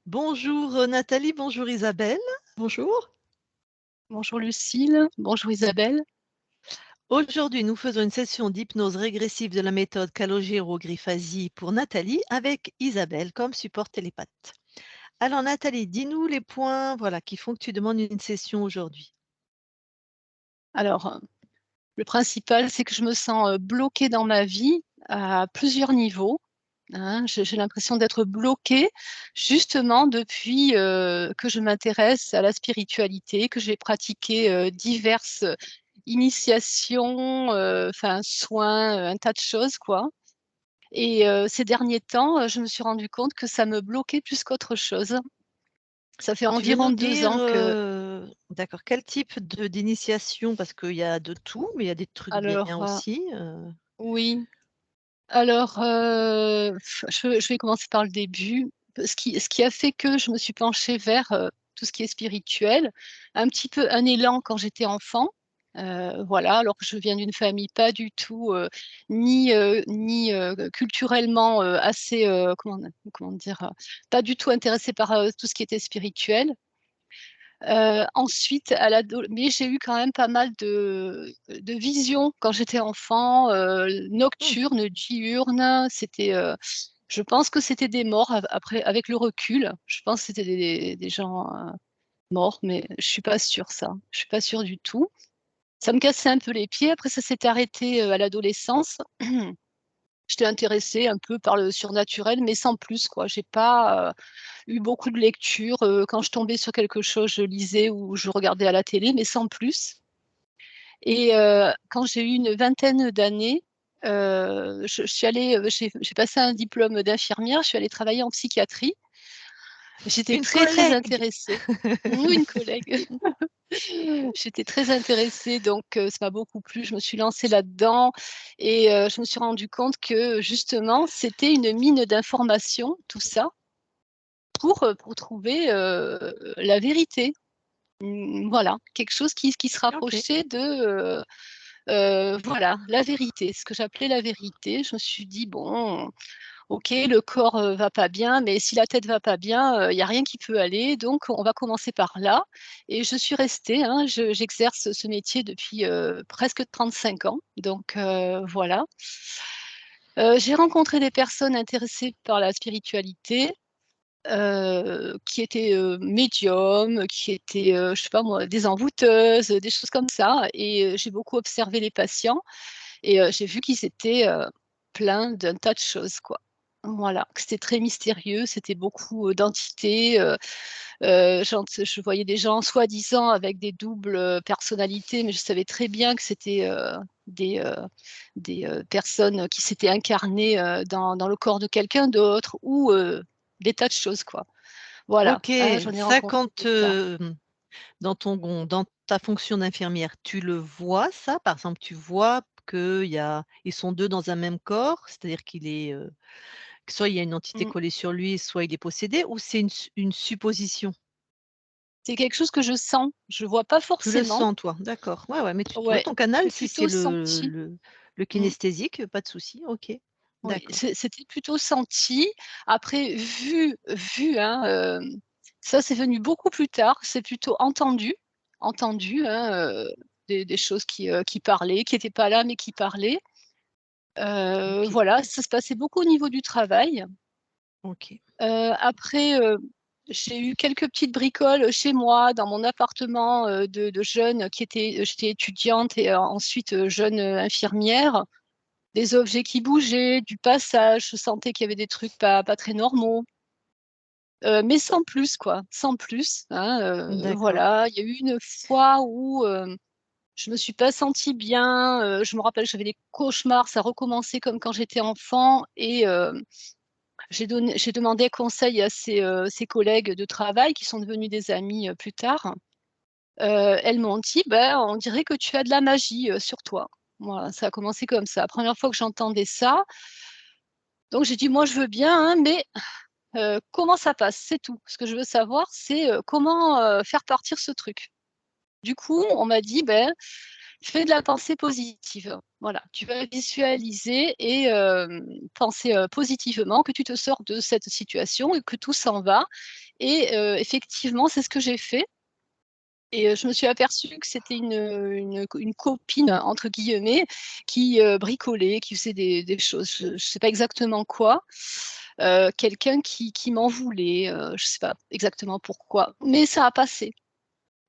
Bonjour Nathalie, bonjour Isabelle. Bonjour. Bonjour Lucille, bonjour Isabelle. Aujourd'hui, nous faisons une session d'hypnose régressive de la méthode Calogero-Griffasi pour Nathalie avec Isabelle comme support télépathe. Alors Nathalie, dis-nous les points voilà, qui font que tu demandes une session aujourd'hui. Alors, le principal, c'est que je me sens bloquée dans ma vie à plusieurs niveaux, hein. J'ai l'impression d'être bloquée justement depuis que je m'intéresse à la spiritualité, que j'ai pratiqué diverses initiations, enfin soins, un tas de choses, quoi. Et ces derniers temps, je me suis rendu compte que ça me bloquait plus qu'autre chose. Ça fait Tu veux nous environ 2 dire, ans que d'accord, quel type d'initiation? Parce qu'il y a de tout, mais il y a des trucs bien alors, aussi. oui. Alors, je vais commencer par le début. Ce qui a fait que je me suis penchée vers, tout ce qui est spirituel, un petit peu un élan quand j'étais enfant, voilà, alors que je viens d'une famille pas du tout, ni culturellement, assez, comment dire? Pas du tout intéressée par, tout ce qui était spirituel. Ensuite, mais j'ai eu quand même pas mal de visions quand j'étais enfant, Hmm, nocturnes, diurnes. Je pense que c'était des morts après avec le recul. Je pense que c'était des gens, morts, mais je suis pas sûre ça. Je suis pas sûre du tout. Ça me cassait un peu les pieds. Après ça s'est arrêté, à l'adolescence. J'étais intéressée un peu par le surnaturel, mais sans plus, quoi. J'ai pas, eu beaucoup de lectures, quand je tombais sur quelque chose, je lisais ou je regardais à la télé, mais sans plus. Et quand j'ai eu une vingtaine d'années, je suis allée, j'ai passé un diplôme d'infirmière, je suis allée travailler en psychiatrie. J'étais une très, très collègue. intéressée. Mmh, une collègue. J'étais très intéressée, donc ça m'a beaucoup plu. Je me suis lancée là-dedans et je me suis rendue compte que justement, c'était une mine d'informations, tout ça, pour trouver, la vérité. Voilà, quelque chose qui se Ok. rapprochait de, voilà, la vérité, ce que j'appelais la vérité. Je me suis dit: «Bon, OK, le corps, va pas bien, mais si la tête va pas bien, il y a rien qui peut aller, donc on va commencer par là». Et je suis restée, hein, j'exerce ce métier depuis, presque 35 ans, donc voilà. J'ai rencontré des personnes intéressées par la spiritualité, qui étaient, médiums, qui étaient, je sais pas moi, des envoûteuses, des choses comme ça. Et j'ai beaucoup observé les patients et j'ai vu qu'ils étaient, pleins d'un tas de choses, quoi. Voilà, que c'était très mystérieux, c'était beaucoup, d'entités, je voyais des gens soi-disant avec des doubles, personnalités, mais je savais très bien que c'était, des, heu personnes qui s'étaient incarnées, dans le corps de quelqu'un d'autre ou, des tas de choses, quoi. Voilà, Ok, hein, j'en ai ça rencontré quand des tas. dans ta fonction d'infirmière, tu le vois ça? Par exemple, tu vois ils sont 2 dans un même corps? C'est-à-dire que soit il y a une entité Mmh. collée sur lui, soit il est possédé ou c'est une supposition? C'est quelque chose que je sens, je vois pas Tu le forcément. sens toi? D'accord. Ouais, ouais, mais tu vois Ouais, ton canal c'est si c'est plutôt senti. le Mmh. kinesthésique, pas de souci, OK. Oui, D'accord. c'était plutôt senti. Après vu, hein, ça c'est venu beaucoup plus tard, c'est plutôt entendu, hein, des choses qui parlaient, qui étaient pas là, mais qui parlaient. OK, Voilà, ça se passait beaucoup au niveau du travail. OK. Après, j'ai eu quelques petites bricoles chez moi, dans mon appartement, de jeunes j'étais étudiante et ensuite, jeune, infirmière. Des objets qui bougeaient, du passage, je sentais qu'il y avait des trucs pas très normaux, mais sans plus quoi, sans plus, hein, D'accord. voilà. Il y a eu une fois où, je me suis pas sentie bien, je me rappelle, j'avais des cauchemars, ça recommençait comme quand j'étais enfant et j'ai demandé conseil à ces collègues de travail qui sont devenus des amis, plus tard. Elles m'ont dit: «Ben, on dirait que tu as de la magie, sur toi». Voilà, ça a commencé comme ça. Première fois que j'entendais ça, donc j'ai dit: «Moi je veux bien, hein, mais comment ça passe? C'est tout. Ce que je veux savoir, c'est, comment, faire partir ce truc». du coup, on m'a dit, ben, fais de la pensée positive. Voilà, tu vas visualiser et penser positivement que tu te sors de cette situation et que tout s'en va. Et effectivement, c'est ce que j'ai fait. Et je me suis aperçue que c'était une copine, entre guillemets, qui bricolait, qui faisait des choses, je ne sais pas exactement quoi. Quelqu'un qui m'en voulait, je ne sais pas exactement pourquoi, mais ça a passé.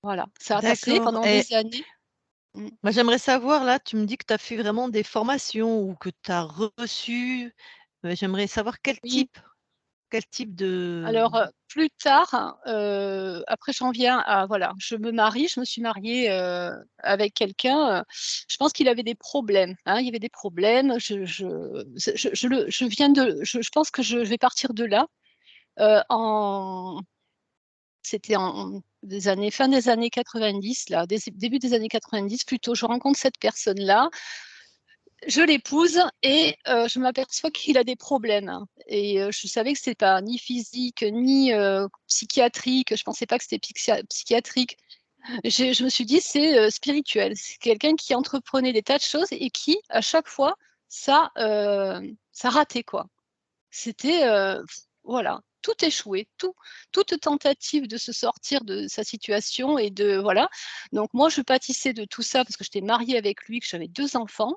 Voilà, ça a passé D'accord. pendant Et des années. Mm. moi, j'aimerais savoir, là, tu me dis que tu as fait vraiment des formations ou que tu as reçu. J'aimerais savoir Oui. quel type de. Alors, plus tard, après j'en viens à voilà, je me suis mariée, avec quelqu'un, je pense qu'il avait des problèmes, hein, il y avait des problèmes, je pense que je vais partir de là, en c'était en des années fin des années 90 là, début des années 90 plutôt, je rencontre cette personne-là, je l'épouse et je m'aperçois qu'il a des problèmes et je savais que c'était pas ni physique ni psychiatrique. Je pensais pas que c'était psychiatrique. Je me suis dit c'est spirituel. C'est quelqu'un qui entreprenait des tas de choses et qui à chaque fois ça ratait quoi. C'était voilà, tout échoué, toute tentative de se sortir de sa situation et de voilà. Donc moi je pâtissais de tout ça parce que j'étais mariée avec lui, que j'avais 2 enfants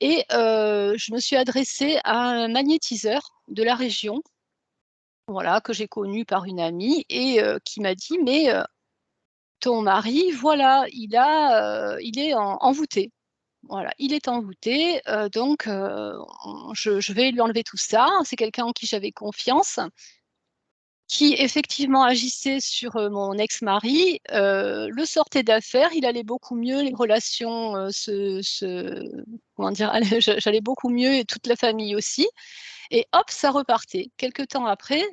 et je me suis adressée à un magnétiseur de la région, voilà, que j'ai connu par une amie et qui m'a dit: «Mais ton mari, voilà, il est envoûté. Voilà, il est envoûté, donc je vais lui enlever tout ça». C'est quelqu'un en qui j'avais confiance, qui effectivement agissait sur, mon ex-mari, le sortait d'affaire, il allait beaucoup mieux, les relations, comment dire? J'allais beaucoup mieux et toute la famille aussi et hop, ça repartait. Quelque temps après,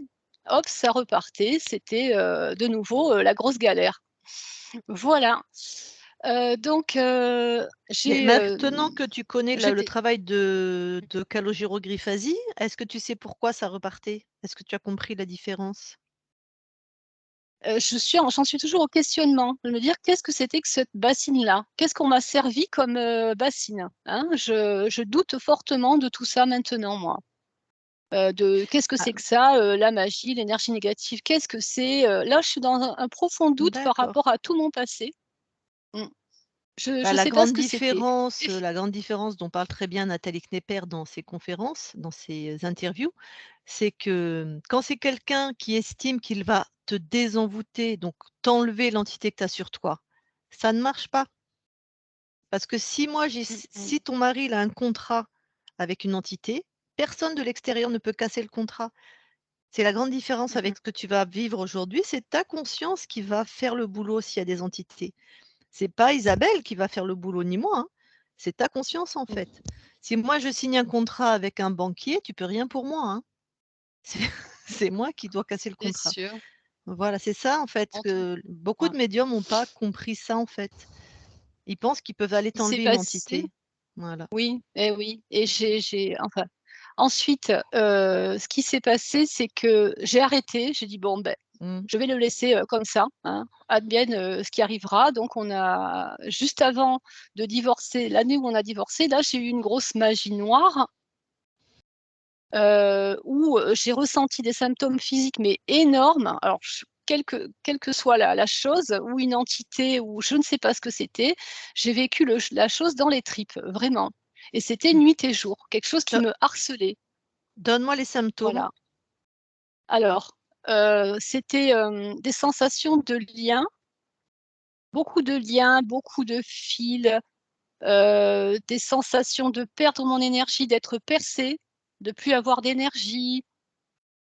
hop, ça repartait. C'était, de nouveau, la grosse galère. Voilà, donc Mais maintenant que tu connais le j'étais travail de Calogero-Griffasi, est-ce que tu sais pourquoi ça repartait? Est-ce que tu as compris la différence? j'en suis toujours au questionnement, de me dire: «Qu'est-ce que c'était que cette bassine-là? Qu'est-ce qu'on m'a servi comme, bassine?» hein? Je doute fortement de tout ça maintenant, moi. De qu'est-ce que Ah, c'est que ça, la magie, l'énergie négative? Qu'est-ce que c'est? Là, je suis dans un profond doute par d'accord. rapport à tout mon passé. Mmh. Bah, Je sais pas ce que c'était. la grande différence dont parle très bien Nathalie Knepper dans ses conférences, dans ses interviews, c'est que, quand c'est quelqu'un qui estime qu'il va te désenvoûter, donc t'enlever l'entité que tu as sur toi, ça ne marche pas. Parce que si moi j'ai Mmh mh. si ton mari il a un contrat avec une entité, personne de l'extérieur ne peut casser le contrat. C'est la grande différence Mmh mh. avec ce que tu vas vivre aujourd'hui, c'est ta conscience qui va faire le boulot s'il y a des entités. C'est pas Isabelle qui va faire le boulot ni moi, hein. C'est ta conscience en fait. Mmh. Si moi je signe un contrat avec un banquier, tu peux rien pour moi, hein. C'est c'est moi qui dois casser le C'est contrat. sûr. Voilà, c'est ça en fait En tout que beaucoup ouais. de médiums n'ont pas compris ça en fait. Ils pensent qu'ils peuvent aller Il s'est t'enlever une passé entité. Voilà. oui et j'ai enfin, ensuite, ce qui s'est passé, c'est que j'ai arrêté. J'ai dit: «Bon, beh, Mmh. je vais le laisser, comme ça, hein, advienne, ce qui arrivera». Donc on a juste avant de divorcer, l'année où on a divorcé, là, j'ai eu une grosse magie noire, où, j'ai ressenti des symptômes physiques, mais énormes. Alors quelle que soit la chose ou une entité ou je ne sais pas ce que c'était, j'ai vécu la chose dans les tripes, vraiment et c'était Mmh. nuit et jour, quelque chose qui Do me harcelait, donne-moi les symptômes. voilà. Alors, c'était, des sensations de liens, beaucoup de liens, beaucoup de fils, des sensations de perdre mon énergie, d'être percée, de plus avoir d'énergie.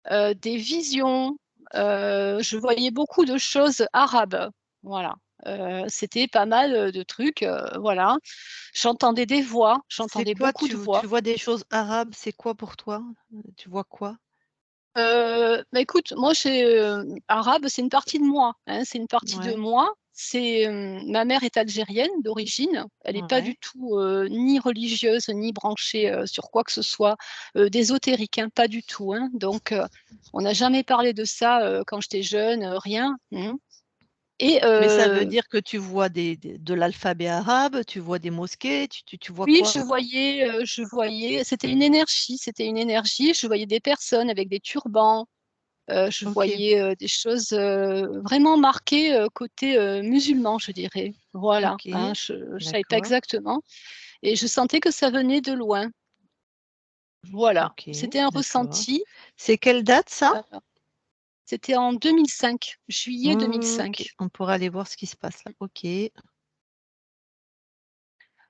Des visions, je voyais beaucoup de choses arabes, voilà. C'était pas mal, de trucs, voilà. C'est J'entendais quoi beaucoup de voix. tu vois des choses arabes, c'est quoi pour toi? Tu vois quoi? Bah, écoute, moi j'ai, arabe, c'est une partie de moi, hein, c'est une partie de Ouais, moi. C'est, ma mère est algérienne d'origine, elle est pas du ouais. tout, ni religieuse, ni branchée, sur quoi que ce soit, d'ésotérique, hein, pas du tout, hein. Donc on n'a jamais parlé de ça, quand j'étais jeune, rien. Mmh. Et Mais ça veut dire que tu vois de l'alphabet arabe, tu vois des mosquées, tu vois oui, quoi? je voyais, c'était une énergie, je voyais des personnes avec des turbans, je OK, voyais des choses vraiment marquées côté musulman, je dirais. Voilà, hein, OK, je ne savais pas d'accord, exactement. Et je sentais que ça venait de loin. Voilà, OK, c'était un d'accord. ressenti. C'est quelle date ça? Voilà. C'était en 2005, juillet OK, 2005. on pourra aller voir ce qui se passe là. OK,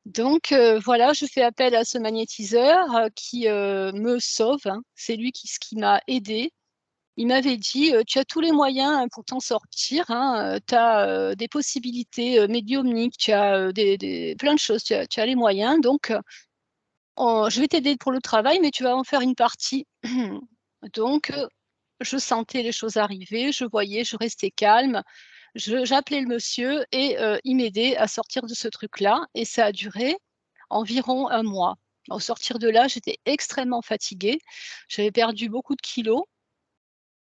Donc voilà, je fais appel à ce magnétiseur qui me sauve, hein. C'est lui qui m'a aidée. Il m'avait dit, tu as tous les moyens hein, pour t'en sortir, hein, tu as des possibilités médiumniques, tu as plein de choses, tu as les moyens, donc je vais t'aider pour le travail, mais tu vas en faire une partie. Donc je sentais les choses arriver, je voyais, je restais calme, j'appelais le monsieur et il m'aidait à sortir de ce truc-là, et ça a duré environ un mois. Au sortir de là, j'étais extrêmement fatiguée, j'avais perdu beaucoup de kilos.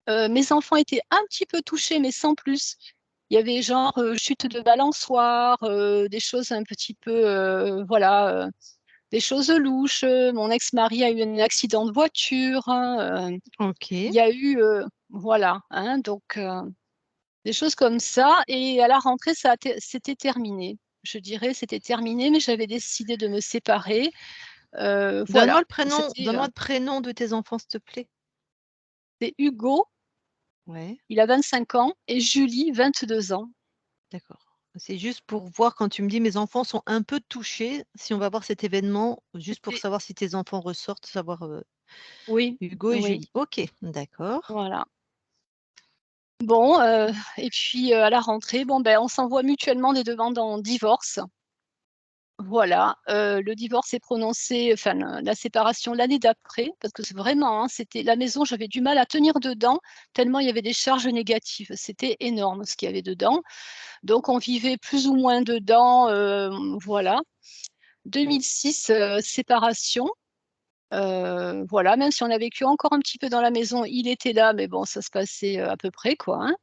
Mes enfants étaient un petit peu touchés, mais sans plus. Il y avait genre chute de balançoire, des choses un petit peu, voilà, des choses louches. Mon ex-mari a eu un accident de voiture, hein, il OK. y a eu, voilà, hein, donc des choses comme ça. Et à la rentrée, c'était terminé. Je dirais, c'était terminé, mais j'avais décidé de me séparer. Voilà, c'était, Donne-moi le prénom de tes enfants, s'il te plaît. c'est Hugo, Ouais, il a 25 ans, et Julie, 22 ans. d'accord. C'est juste pour voir quand tu me dis: «Mes enfants sont un peu touchés», si on va voir cet événement, juste pour C'était savoir si tes enfants ressortent, savoir, Oui, Hugo et oui, Julie. OK, d'accord. voilà. Bon, et puis, à la rentrée, bon, ben, on s'envoie mutuellement des demandes en divorce. Voilà, le divorce est prononcé, enfin, la séparation l'année d'après, parce que c'est vraiment, hein, c'était la maison, j'avais du mal à tenir dedans, tellement il y avait des charges négatives. C'était énorme ce qu'il y avait dedans. Donc on vivait plus ou moins dedans, voilà. 2006, séparation, voilà, même si on a vécu encore un petit peu dans la maison, il était là, mais bon, ça se passait, à peu près, quoi, hein.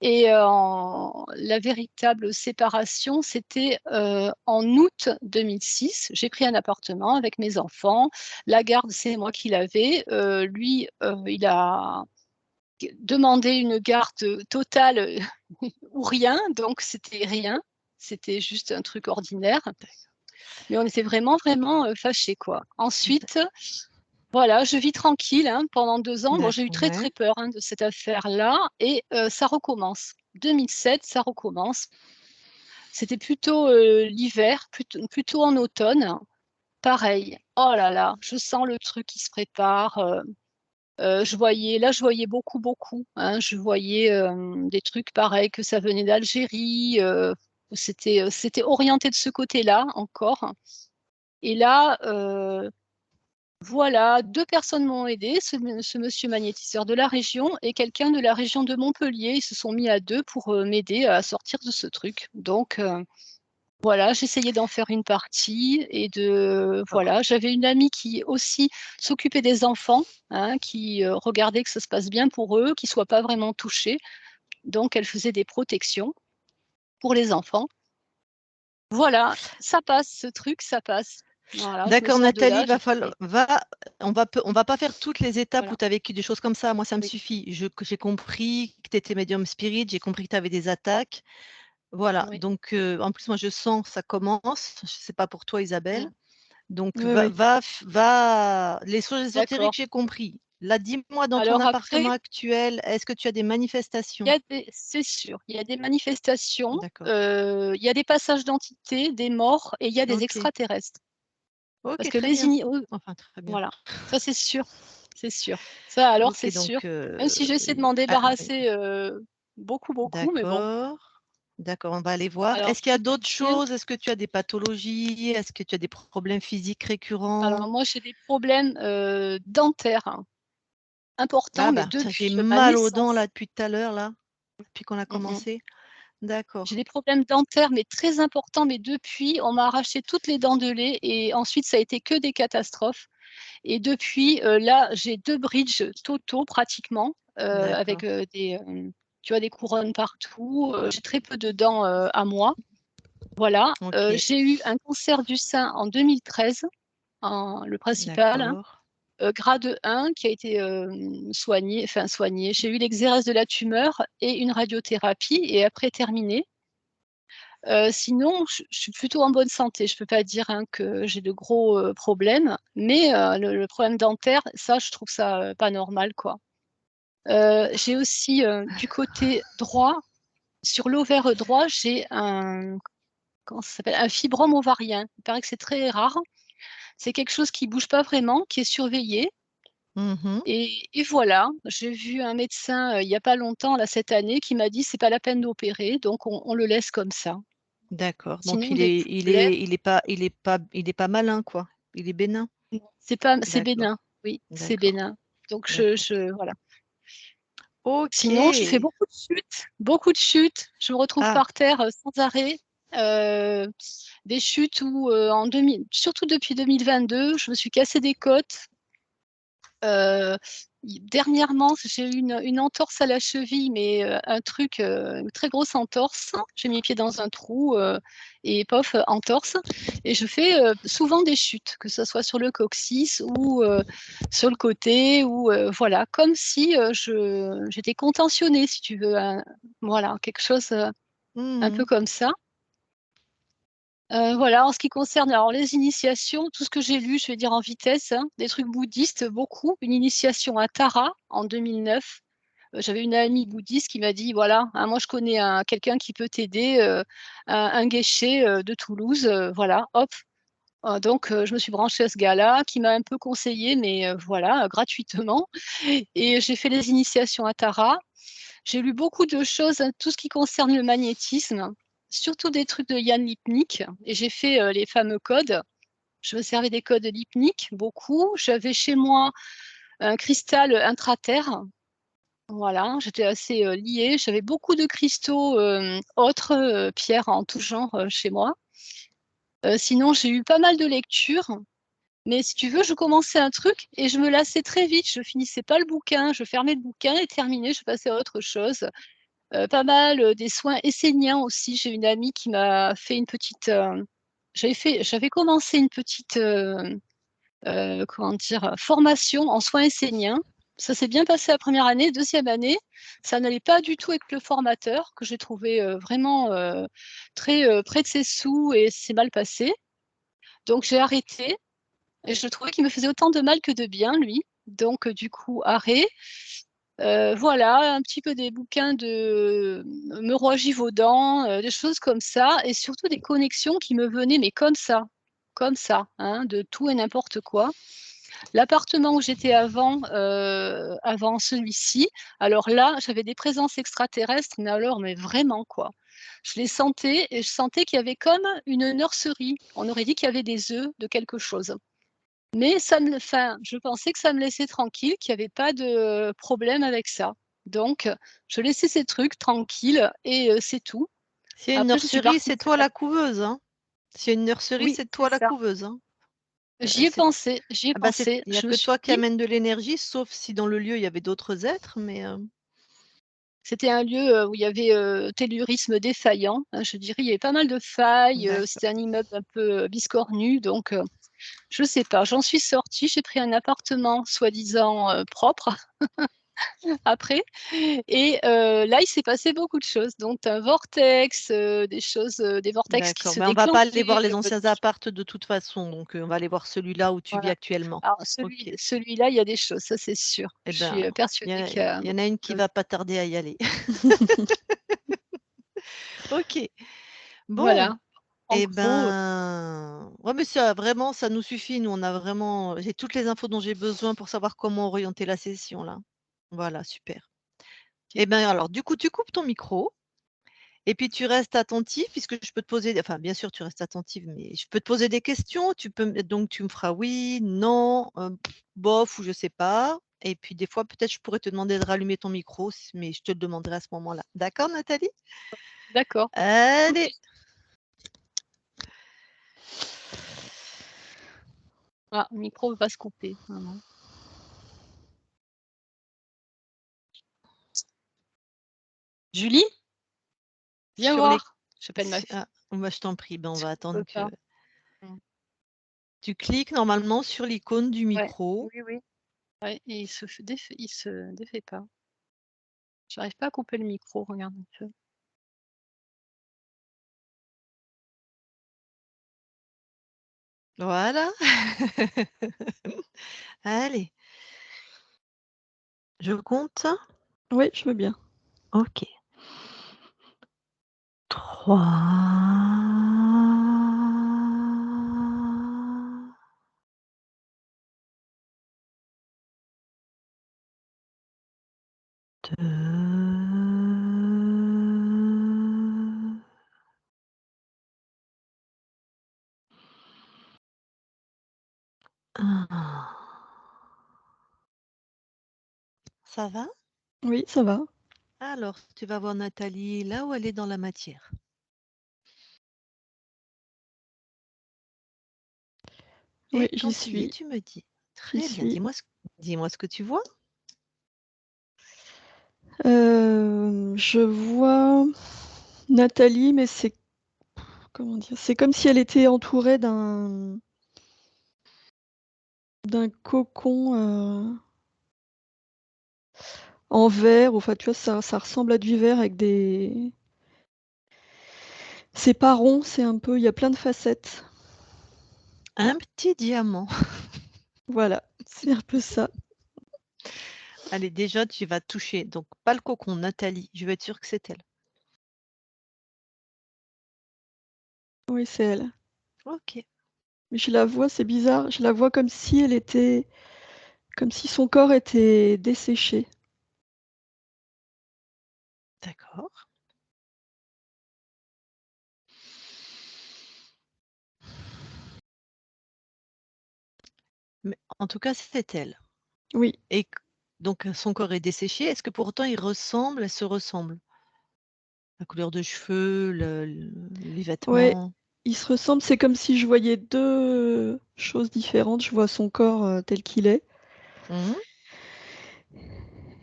Et la véritable séparation, c'était en août 2006. J'ai pris un appartement avec mes enfants. La garde, c'est moi qui l'avais. Lui, il a demandé une garde totale ou rien, donc c'était rien. C'était juste un truc ordinaire. Mais on était vraiment, vraiment fâchés, quoi. D Ensuite, voilà, je vis tranquille hein, pendant 2 ans. Bon, j'ai eu très, ouais, très peur hein, de cette affaire-là, et ça recommence. 2007, ça recommence. C'était plutôt l'hiver, plutôt en automne. Pareil. Oh là là, je sens le truc qui se prépare. Je voyais beaucoup, beaucoup, hein. Je voyais des trucs pareils, que ça venait d'Algérie. C'était orienté de ce côté-là encore. Et là, voilà, 2 personnes m'ont aidée, ce monsieur magnétiseur de la région et quelqu'un de la région de Montpellier. Ils se sont mis à 2 pour, m'aider à sortir de ce truc. Donc, voilà, j'essayais d'en faire une partie, et d'accord. voilà. J'avais une amie qui aussi s'occupait des enfants, hein, qui, regardait que ça se passe bien pour eux, qu'ils ne soient pas vraiment touchés. Donc elle faisait des protections pour les enfants. Voilà, ça passe, ce truc, ça passe. Voilà, je me D'accord sors de Nathalie, là, va falloir j'étais va on va pas faire toutes les étapes où voilà, tu as vécu des choses comme ça. Moi, ça me oui. suffit. J'ai compris que tu étais médium spirit, j'ai compris que tu avais des attaques. Voilà, Oui. donc en plus, moi, je sens que ça commence. Je sais pas pour toi Isabelle. Mmh. Donc Oui, oui, va les choses ésotériques, d'accord. j'ai compris. Là, dis-moi dans ton Alors appartement après, actuel, est-ce que tu as des il y manifestations? a des c'est sûr, il y a des manifestations, D'accord. il y a des passages d'entités, des morts, et il y a des OK. extraterrestres. Parce OK, que très bien. oui, Enfin, très bien. voilà, ça c'est sûr, c'est sûr. Ça alors OK, c'est sûr. donc Même si j'essaie de i m'en ah oui, débarrasser, beaucoup, beaucoup, mais bon. d'accord. D'accord, on va aller voir. Alors Est-ce qu'il y a tout est d'autres bien. choses? Est-ce que tu as des pathologies? Est-ce que tu as des problèmes physiques Alors récurrents? moi j'ai des problèmes, dentaires, hein, importants, Ah mais bah, tiens, j'ai depuis, ma mal aux dents naissance. là depuis tout à l'heure là, depuis qu'on a Mmh mh. commencé. J'ai D'accord, des problèmes dentaires, mais très importants, mais depuis, on m'a arraché toutes les dents de lait, et ensuite ça a été que des catastrophes. Et depuis, là, j'ai 2 bridges totaux pratiquement, avec, d'accord. tu as des couronnes partout, j'ai très peu de dents, à moi. Voilà, OK, j'ai eu un cancer du sein en 2013, le principal, hein, d'accord. grade 1 qui a été, soigné. J'ai eu l'exérèse de la tumeur et une radiothérapie et après terminé. Sinon, je suis plutôt en bonne santé. Je peux pas dire, hein, que j'ai de gros, problèmes, mais le problème dentaire, ça, je trouve ça, pas normal, quoi. J'ai aussi, du côté droit, sur l'ovaire droit, j'ai un comment ça s'appelle? Un fibrome ovarien. Il paraît que c'est très rare. C'est quelque chose qui bouge pas vraiment, qui est surveillé Mmh. et voilà. J'ai vu un médecin, il y a pas longtemps, là, cette année, qui m'a dit: «C'est pas la peine d'opérer, donc on le laisse comme ça». D'accord, donc Sinon des problèmes il est pas malin, quoi? Il est bénin? non, c'est D'accord, bénin, oui, c'est d'accord, bénin. Donc d'accord. je voilà. Sinon, je fais OK. beaucoup de chutes. Je me retrouve Ah! par terre, sans arrêt. Heu, des chutes où, en 2000 surtout depuis 2022, je me suis cassé des côtes. Heu, i Dernièrement, j'ai eu une entorse à la cheville, mais un truc, une très grosse entorse. J'ai mis les pieds dans un trou, et pof, entorse et je fais, souvent des chutes, que ce soit sur le coccyx ou sur le côté ou voilà, comme si, j'étais contentionnée si tu veux, voilà, quelque chose, un peu Mmh. comme ça. Voilà, en ce qui concerne alors les initiations, tout ce que j'ai lu, je vais dire en vitesse, hein, des trucs bouddhistes, beaucoup. Une initiation à Tara en 2009. J'avais une amie bouddhiste qui m'a dit: «Voilà, hein, moi je connais quelqu'un qui peut t'aider, un guéché, de Toulouse, voilà, hop». Donc je me suis branchée à ce gars-là qui m'a un peu conseillée, mais voilà, gratuitement et j'ai fait les initiations à Tara. J'ai lu beaucoup de choses, hein, tout ce qui concerne le magnétisme, surtout des trucs de Jan Lipnik et j'ai fait, les fameux codes. Je me servais des codes Lipnik, beaucoup. J'avais chez moi un cristal, intraterre, voilà, j'étais assez, liée. J'avais beaucoup de cristaux, autres, pierres en tout genre, chez moi. Sinon, j'ai eu pas mal de lectures, mais si tu veux, je commençais un truc et je me lassais très vite. Je finissais pas le bouquin, je fermais le bouquin et terminé, je passais à autre chose. Pas mal, des soins esséniens aussi. J'ai une amie qui m'a fait une petite, j'avais commencé une petite, comment dire? Formation en soins esséniens. Ça s'est bien passé la première année. Deuxième année, ça n'allait pas du tout avec le formateur que j'ai trouvé, vraiment, très, près de ses sous et c'est mal passé. Donc j'ai arrêté et je trouvais qu'il me faisait autant de mal que de bien lui. Donc du coup, arrêt. Voilà, un petit peu des bouquins de Meroy Givaudan, des choses comme ça et surtout des connexions qui me venaient, mais comme ça, hein, de tout et n'importe quoi. L'appartement où j'étais avant, avant celui-ci, alors là, j'avais des présences extraterrestres, mais vraiment quoi. Je les sentais et je sentais qu'il y avait comme une nurserie. On aurait dit qu'il y avait des œufs de quelque chose. Mais ça me enfin, je pensais que ça me laissait tranquille, qu'il y avait pas de problème avec ça. Donc, je laissais ces trucs tranquilles et c'est tout. S'il y a une Après, je suis nurserie, partie c'est toi faire la couveuse, hein? S'il y a une nurserie, oui, c'est c'est toi la ça. couveuse, hein? J'y ai C'est pensé, j'y ai Ah bah, pensé. il y a Je me que suis toi qui dit amène de l'énergie, sauf si dans le lieu, il y avait d'autres êtres, mais c'était un lieu, où il y avait, tellurisme défaillant, hein, je dirais. Il y avait pas mal de failles, d'accord. c'était un immeuble un peu, biscornu donc je sais pas. J'en suis sortie, j'ai pris un appartement soi-disant, propre après et là, il s'est passé beaucoup de choses, donc un vortex, des choses, des vortex qui D'accord, se mais on va pas aller voir déclenchaient, les anciens appartes de toute façon, donc on va aller voir celui-là où tu vis voilà. actuellement. Alors OK. celui-là, il y a des choses, ça c'est sûr. Eh Je suis, ben, persuadée qu'il y a il y en a une qui choses. va pas tarder à y aller. OK. Bon, Voilà, en eh gros, ben, ouais, mais ça vraiment, ça nous suffit. Nous, on a vraiment j'ai toutes les infos dont j'ai besoin pour savoir comment orienter la session là. Voilà, super. OK. Eh ben, alors du coup, tu coupes ton micro et puis tu restes attentif puisque je peux te poser enfin, bien sûr, tu restes attentive, mais je peux te poser des questions. Tu peux me donc tu me feras oui, non, bof ou je sais pas et puis des fois, peut-être, je pourrais te demander de rallumer ton micro mais je te le demanderai à ce moment-là. D'accord, Nathalie? D'accord. Allez! OK. Ah, le micro veut pas se couper. Ah non. Julie, viens Sur les voir. J'appelle ma fille. ah, bah, je t'en prie, ben, on Si va tu peux attendre que pas. Mmh. tu cliques normalement sur l'icône du Ouais. micro. Oui, oui. Ouais, et il se défait pas. J'arrive pas à couper le micro, regarde un peu. Voilà. Allez, je compte. Oui, je veux bien. OK. 3, 2, 1. Ça va? Oui, ça va. Alors, tu vas voir Nathalie là où elle est dans la matière. Oui, Et j'y quand tu y es, suis, tu me dis. j'y Très bien, suis. dis-moi ce que tu vois. Je vois Nathalie, mais c'est comment dire? C'est comme si elle était entourée d'un cocon, en verre. Enfin, tu vois, ça ressemble à du verre avec des c'est pas rond, c'est un peu il y a plein de facettes. Un petit diamant. Voilà, c'est un peu ça. Allez, déjà, tu vas toucher. Donc, pas le cocon, Nathalie. Je veux être sûre que c'est elle. Oui, c'est elle. OK, Mais je la vois, c'est bizarre, je la vois comme si son corps était desséché. d'accord. Mais en tout cas, c'est elle. Oui, Et donc, son corps est desséché. Est-ce que pourtant elle se ressemble? La couleur de cheveux, les ouais, vêtements? ils se ressemblent, c'est comme si je voyais 2 choses différentes. Je vois son corps, tel qu'il est Mmh.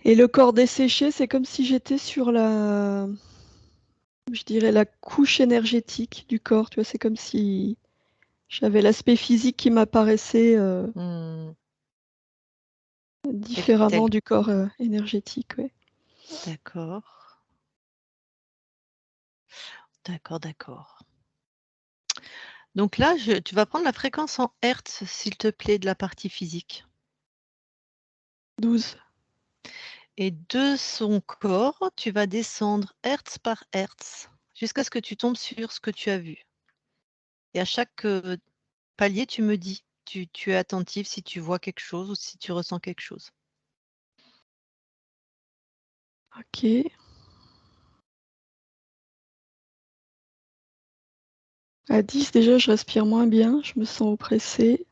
et le corps desséché, c'est comme si j'étais sur je dirais la couche énergétique du corps, tu vois? C'est comme si j'avais l'aspect physique qui m'apparaissait, Mmh. Tel différemment du corps, énergétique, ouais. d'accord. D'accord, d'accord. Donc là, tu vas prendre la fréquence en hertz, s'il te plaît, de la partie physique. 12. Et de son corps, tu vas descendre hertz par hertz, jusqu'à ce que tu tombes sur ce que tu as vu. Et à chaque, palier, tu me dis, tu es attentif si tu vois quelque chose ou si tu ressens quelque chose. OK. À 10 déjà, je respire moins bien, je me sens oppressée,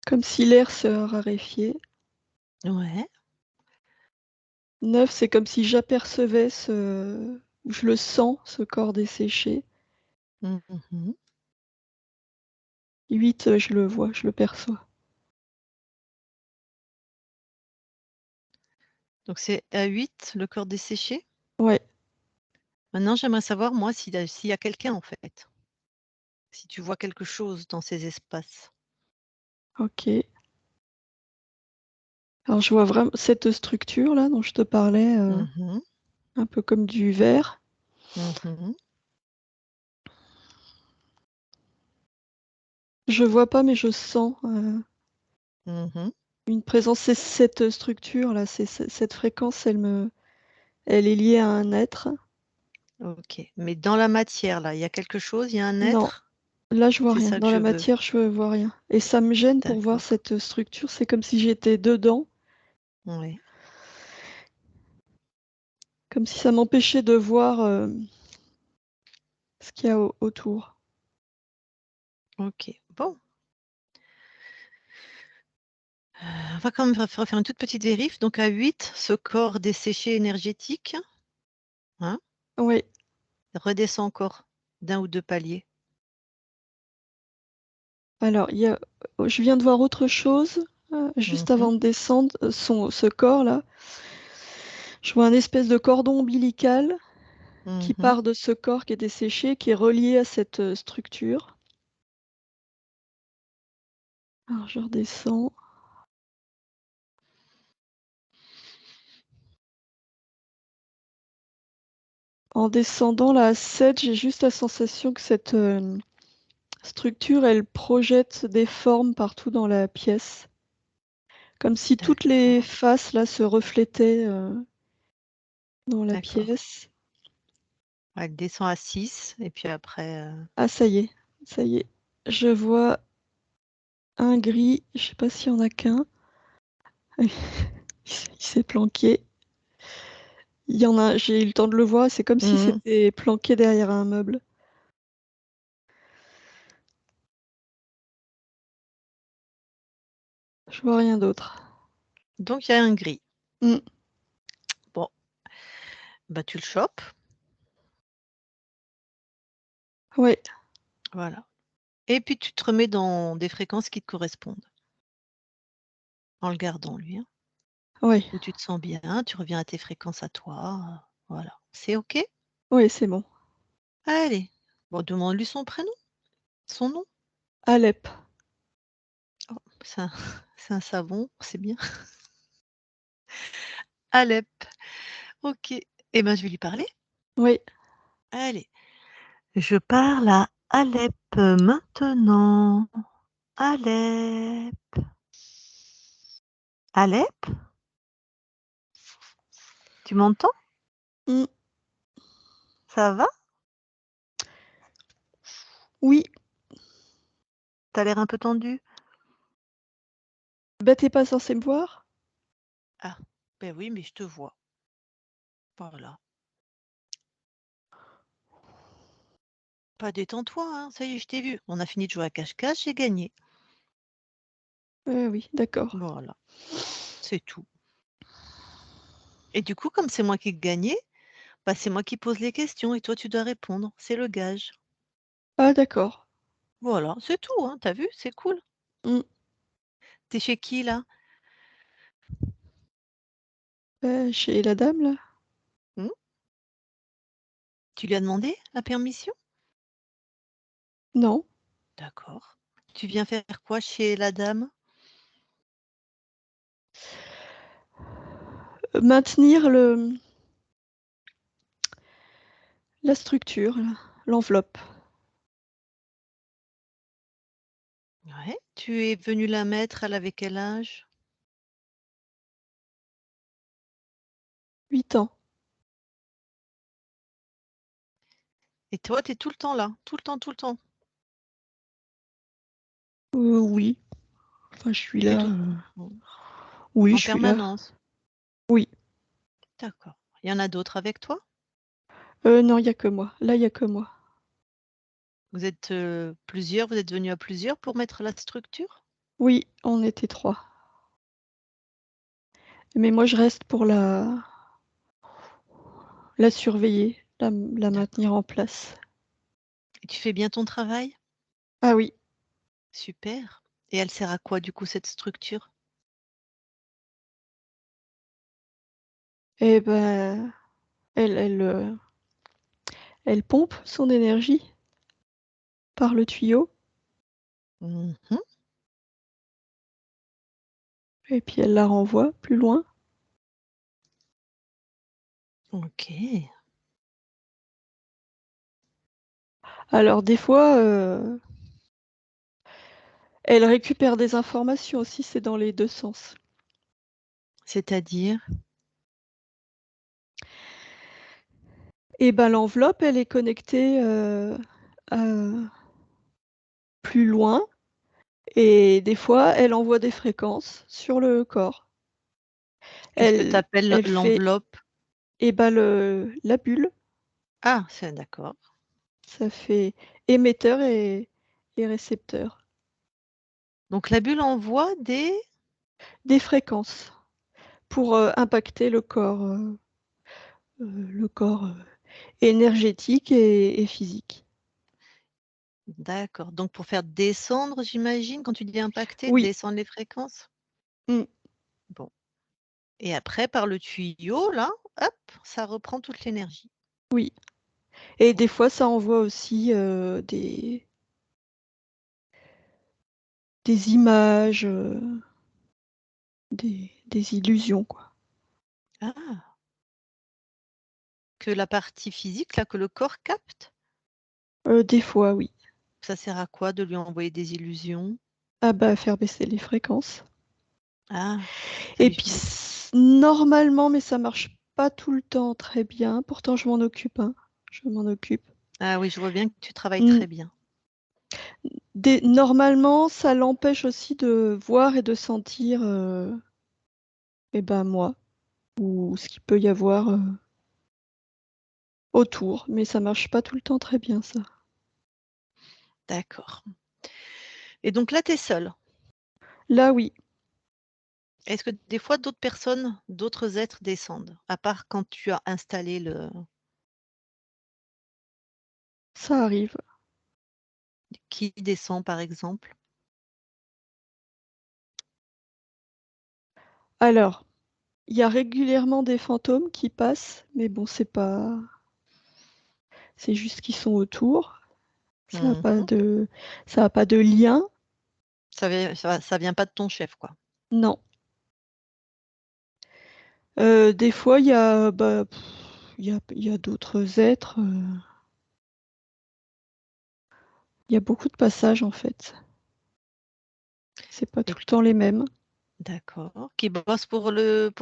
comme si l'air se raréfiait. Ouais. 9, c'est comme si j'apercevais ou je le sens, ce corps desséché. Mmh mh. 8, je le vois, je le perçois. Donc c'est à 8 le corps desséché? Ouais, Maintenant, j'aimerais savoir, moi, s'il y a quelqu'un, en fait. Si tu vois quelque chose dans ces espaces. OK. Alors je vois vraiment cette structure-là dont je te parlais, Mmh mh. un peu comme du verre. Mmh mh. Je vois pas, mais je sens, Mmh. une présence. C'est cette structure-là, c'est cette fréquence, elle est liée à un être. OK. Mais dans la matière, là, il y a quelque chose? Il y a un Non, être? là je vois C'est rien. ça que Dans je la veux. matière, je vois rien et ça me gêne pour voir D'accord. cette structure, c'est comme si j'étais dedans, Oui. comme si ça m'empêchait de voir, ce qu'il y a autour. OK. Bon, on va quand même refaire une toute petite vérif. Donc à 8, ce corps desséché énergétique, hein, Oui, redescend encore d'un ou 2 paliers. alors il y a je viens de voir autre chose, Mmh juste mh. avant de descendre, ce corps-là. Je vois un espèce de cordon ombilical qui Mmh. part de ce corps qui est desséché, qui est relié à cette, structure. Alors je redescends. En descendant là à 7, j'ai juste la sensation que cette, structure, elle projette des formes partout dans la pièce. Comme si toutes les D'accord, faces là se reflétaient, dans la d'accord. pièce. Elle descend à 6 et puis après, Ah ça y est, ça y est. Je vois un gris, je sais pas s'il y en a qu'un. Il s'est planqué. Il y en a j'ai eu le temps de le voir, c'est comme si mmh. c'était planqué derrière un meuble. Je vois rien d'autre. Donc il y a un gris. Mmh. Bon, bah, tu le chopes, Ouais, voilà et puis tu te remets dans des fréquences qui te correspondent, en le gardant lui, hein. ouais, Où tu te sens bien, tu reviens à tes fréquences à toi, voilà. C'est OK? ouais, c'est bon. Allez, bon demande-lui son prénom, son nom. Alep. Oh, c'est un c'est un savon, c'est bien. Alep, OK et ben, je vais lui parler. Oui. Allez, je parle à Alep maintenant. Alep. Alep? Tu m'entends? Mmh. Ça va? Oui. Tu as l'air un peu tendu? Bah, tu es pas censé me voir? Ah, ben oui, mais je te vois. Voilà. Bah, détends-toi, hein, ça y est, je t'ai vu. On a fini de jouer à cache-cache, j'ai gagné. Oui, d'accord. Voilà, c'est tout. Et du coup, comme c'est moi qui ai gagné, bah, c'est moi qui pose les questions et toi tu dois répondre. C'est le gage. Ah d'accord. Voilà, c'est tout, hein, tu vu? C'est cool. Mmh. T'es chez qui là? Chez la dame là? Mmh? Tu lui as demandé la permission? Non. D'accord. Tu viens faire quoi chez la dame? Maintenir la structure là, l'enveloppe. Ouais. Tu es venu la mettre, elle avait quel âge? 8 ans. Et toi, tu es tout le temps là? Tout le temps, tout le temps? Oui. Enfin je suis Tu es là, tout mmh, oui, en je suis là. permanence? Oui. D'accord. Il y en a d'autres avec toi? Non, il y a que moi. Là, il y a que moi. Vous êtes, plusieurs? Vous êtes venus à plusieurs pour mettre la structure? Oui, on était 3. Mais moi je reste pour la surveiller, la maintenir D'accord. en place. Et tu fais bien ton travail? Ah oui. Super. Et elle sert à quoi du coup cette structure? Et ben, elle pompe son énergie par le tuyau Mmh. et puis elle la renvoie plus loin. OK. Alors des fois, elle récupère des informations aussi, c'est dans les 2 sens. C'est-à-dire? Et ben, l'enveloppe, elle est connectée, à plus loin et des fois, elle envoie des fréquences sur le corps. Qu'est-ce que tu Elle appelles elle fait l'enveloppe? et ben, la bulle, Ah, c'est d'accord. ça fait émetteur et récepteur. Donc la bulle envoie des Des fréquences pour, impacter le corps, énergétique et physique. d'accord, donc pour faire descendre, j'imagine, quand tu dis impacter, Oui. descendre les fréquences? Mmh. Bon et après par le tuyau là, ça reprend toute l'énergie. Oui. Et des fois, ça envoie aussi des images, des illusions, quoi. Ah! Que la partie physique, là, que le corps capte? Des fois, oui. Ça sert à quoi de lui envoyer des illusions? Ah bah, faire baisser les fréquences. Ah! Et Oui, puis normalement, mais ça marche pas tout le temps très bien. Pourtant, je m'en occupe, hein. Je m'en occupe. ah oui, je vois bien que tu travailles Mm. très bien. Normalement, ça l'empêche aussi de voir et de sentir, eh ben moi, ou ce qu'il peut y avoir autour. Mais ça marche pas tout le temps très bien, ça. D'accord. Et donc là, tu es seule? Là, oui, Est-ce que des fois d'autres personnes, d'autres êtres descendent? À part quand tu as installé le ça arrive. qui descend par exemple? Alors, il y a régulièrement des fantômes qui passent, mais bon, c'est juste qu'ils sont autour. Ça a pas Mmh. de, ça a pas de lien. Ça vient pas de ton chef, quoi? Non. Des fois, il y a, bah, il y a d'autres êtres. Il y a beaucoup de passages en fait. C'est pas Et tout le temps les mêmes. d'accord. Qui bossent pour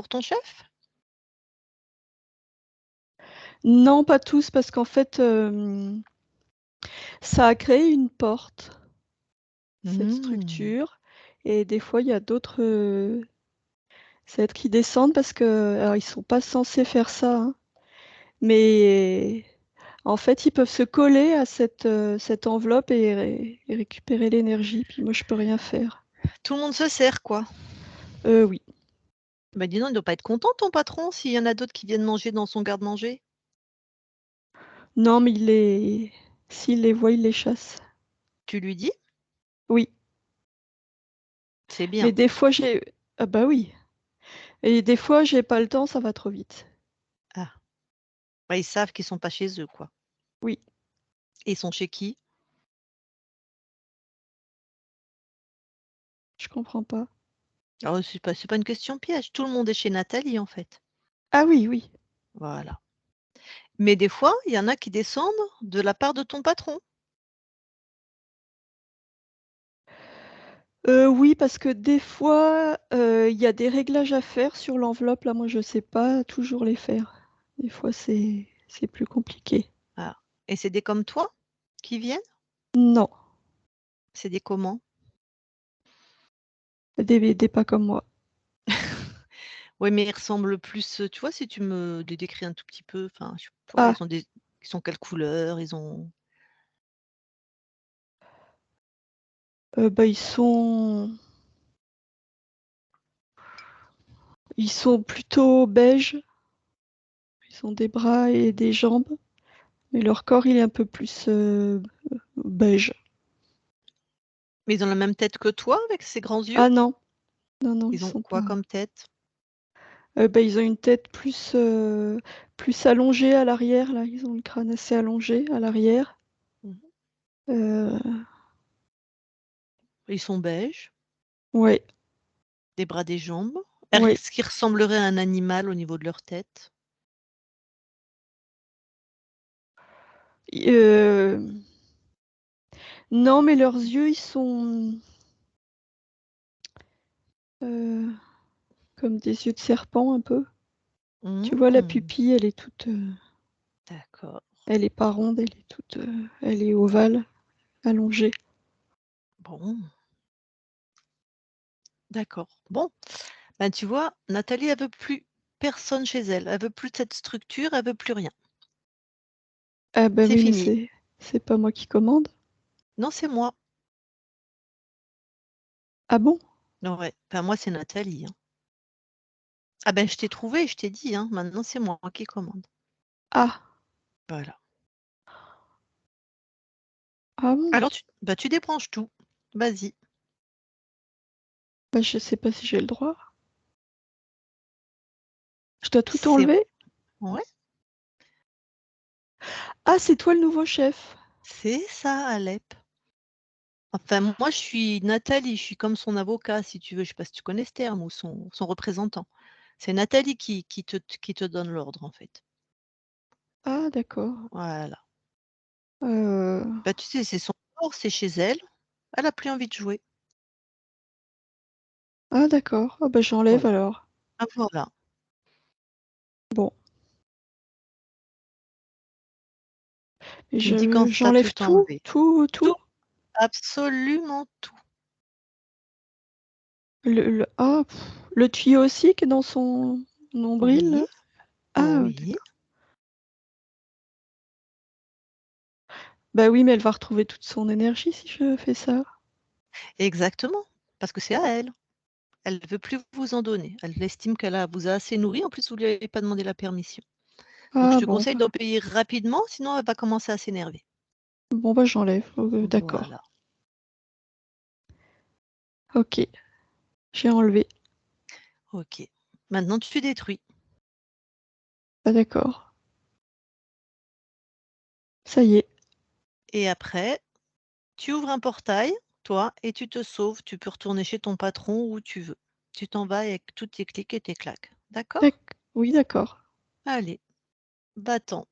ton chef? Non, pas tous, parce qu'en fait, ça a créé une porte, cette Mmh. structure, et des fois, il y a d'autres êtres qui descendent parce que, alors, ils sont pas censés faire ça, hein, mais en fait, ils peuvent se coller à cette enveloppe et récupérer l'énergie, puis moi, je peux rien faire. Tout le monde se sert, quoi. Oui. Bah, dis donc, il doit pas être content ton patron s'il y en a d'autres qui viennent manger dans son garde-manger? Non, mais s'il les voit, il les chasse. Tu lui dis? Oui. C'est Mais bien. des fois, ah bah oui. Et des fois, j'ai pas le temps, ça va trop vite. Ah, bah, ils savent qu'ils sont pas chez eux, quoi. Oui, Et ils sont chez qui? je comprends pas. Oh, c'est pas une question piège, tout le monde est chez Nathalie, en fait. Ah oui, oui. Voilà. Mais des fois, il y en a qui descendent de la part de ton patron. Oui, parce que des fois, il y a des réglages à faire sur l'enveloppe. Là, moi, je sais pas toujours les faire. Des fois, c'est plus compliqué. Ah. Et c'est des comme toi qui viennent? Non, C'est des comment? des pas comme moi. Oui, mais ils ressemblent plus, tu vois, si tu me les décris un tout petit peu, enfin, je sais pas, Ah, ils sont quelle couleur? Ils ont bah, ils sont plutôt beige. Ils ont des bras et des jambes, mais leur corps, il est un peu plus, beige. mais ils ont la même tête que toi avec ces grands yeux? Ah non, non, non, ils Ils ont sont quoi pas. comme tête? Bah, ils ont une tête plus allongée à l'arrière, là. Ils ont le crâne assez allongé à l'arrière. Mmh. Euh, Ils sont beiges, ouais, des bras, des jambes. ouais. Est-ce qu'ils ressembleraient à un animal au niveau de leur tête? Euh, non, mais leurs yeux, ils sont euh, comme des yeux de serpent un peu. Tu vois, la Mmh. pupille, elle est toute, D'accord. elle est pas ronde, elle est ovale, allongée. Bon, d'accord. Bon, ben, tu vois, Nathalie, elle veut plus personne chez elle. Elle veut plus de cette structure, elle veut plus rien. Ah bah C'est oui, mais fini. c'est pas moi qui commande. Non, c'est moi. Ah bon? Ouais, enfin moi, c'est Nathalie, hein. Ah ben, je t'ai trouvé, je t'ai dit, hein, maintenant c'est moi qui commande. Ah, Voilà. ah bon? Alors tu débranches tout. Vas-y. Bah, je sais pas si j'ai le droit. Je dois tout C'est enlever? Ouais, Ah, c'est toi le nouveau chef? c'est ça, Alep. Enfin, moi, je suis Nathalie, je suis comme son avocat, si tu veux. Je sais pas si tu connais ce terme ou son représentant. C'est Nathalie qui te donne l'ordre, en fait. Ah d'accord. Voilà. Heu, Bah, tu sais, c'est son corps, c'est chez elle. Elle a plus envie de jouer. ah d'accord. Ah bah, j'enlève Voilà. alors. Ah voilà. Bon, et Tu me dis quand ça peut j'enlève tout? t'enlever. Tout? Tout, absolument tout. Ah, le tuyau aussi qui est dans son nombril là? Oui, Ah oui, oui, d'accord. Bah oui, mais elle va retrouver toute son énergie si je fais ça. exactement, parce que c'est à elle. Elle ne veut plus vous en donner. Elle estime vous a assez nourri. En plus, vous lui avez pas demandé la permission. Donc je Ah te bon, conseille d'obéir rapidement, sinon elle va commencer à s'énerver. bon bah, j'enlève. D'accord. Voilà. OK, j'ai enlevé. OK. Maintenant tu détruis Ah d'accord. Ça y est. et après, tu ouvres un portail, toi, et tu te sauves. Tu peux retourner chez ton patron où tu veux. Tu t'en vas avec toutes tes clics et tes claques. D'accord? Oui, d'accord. Allez, va-t'en.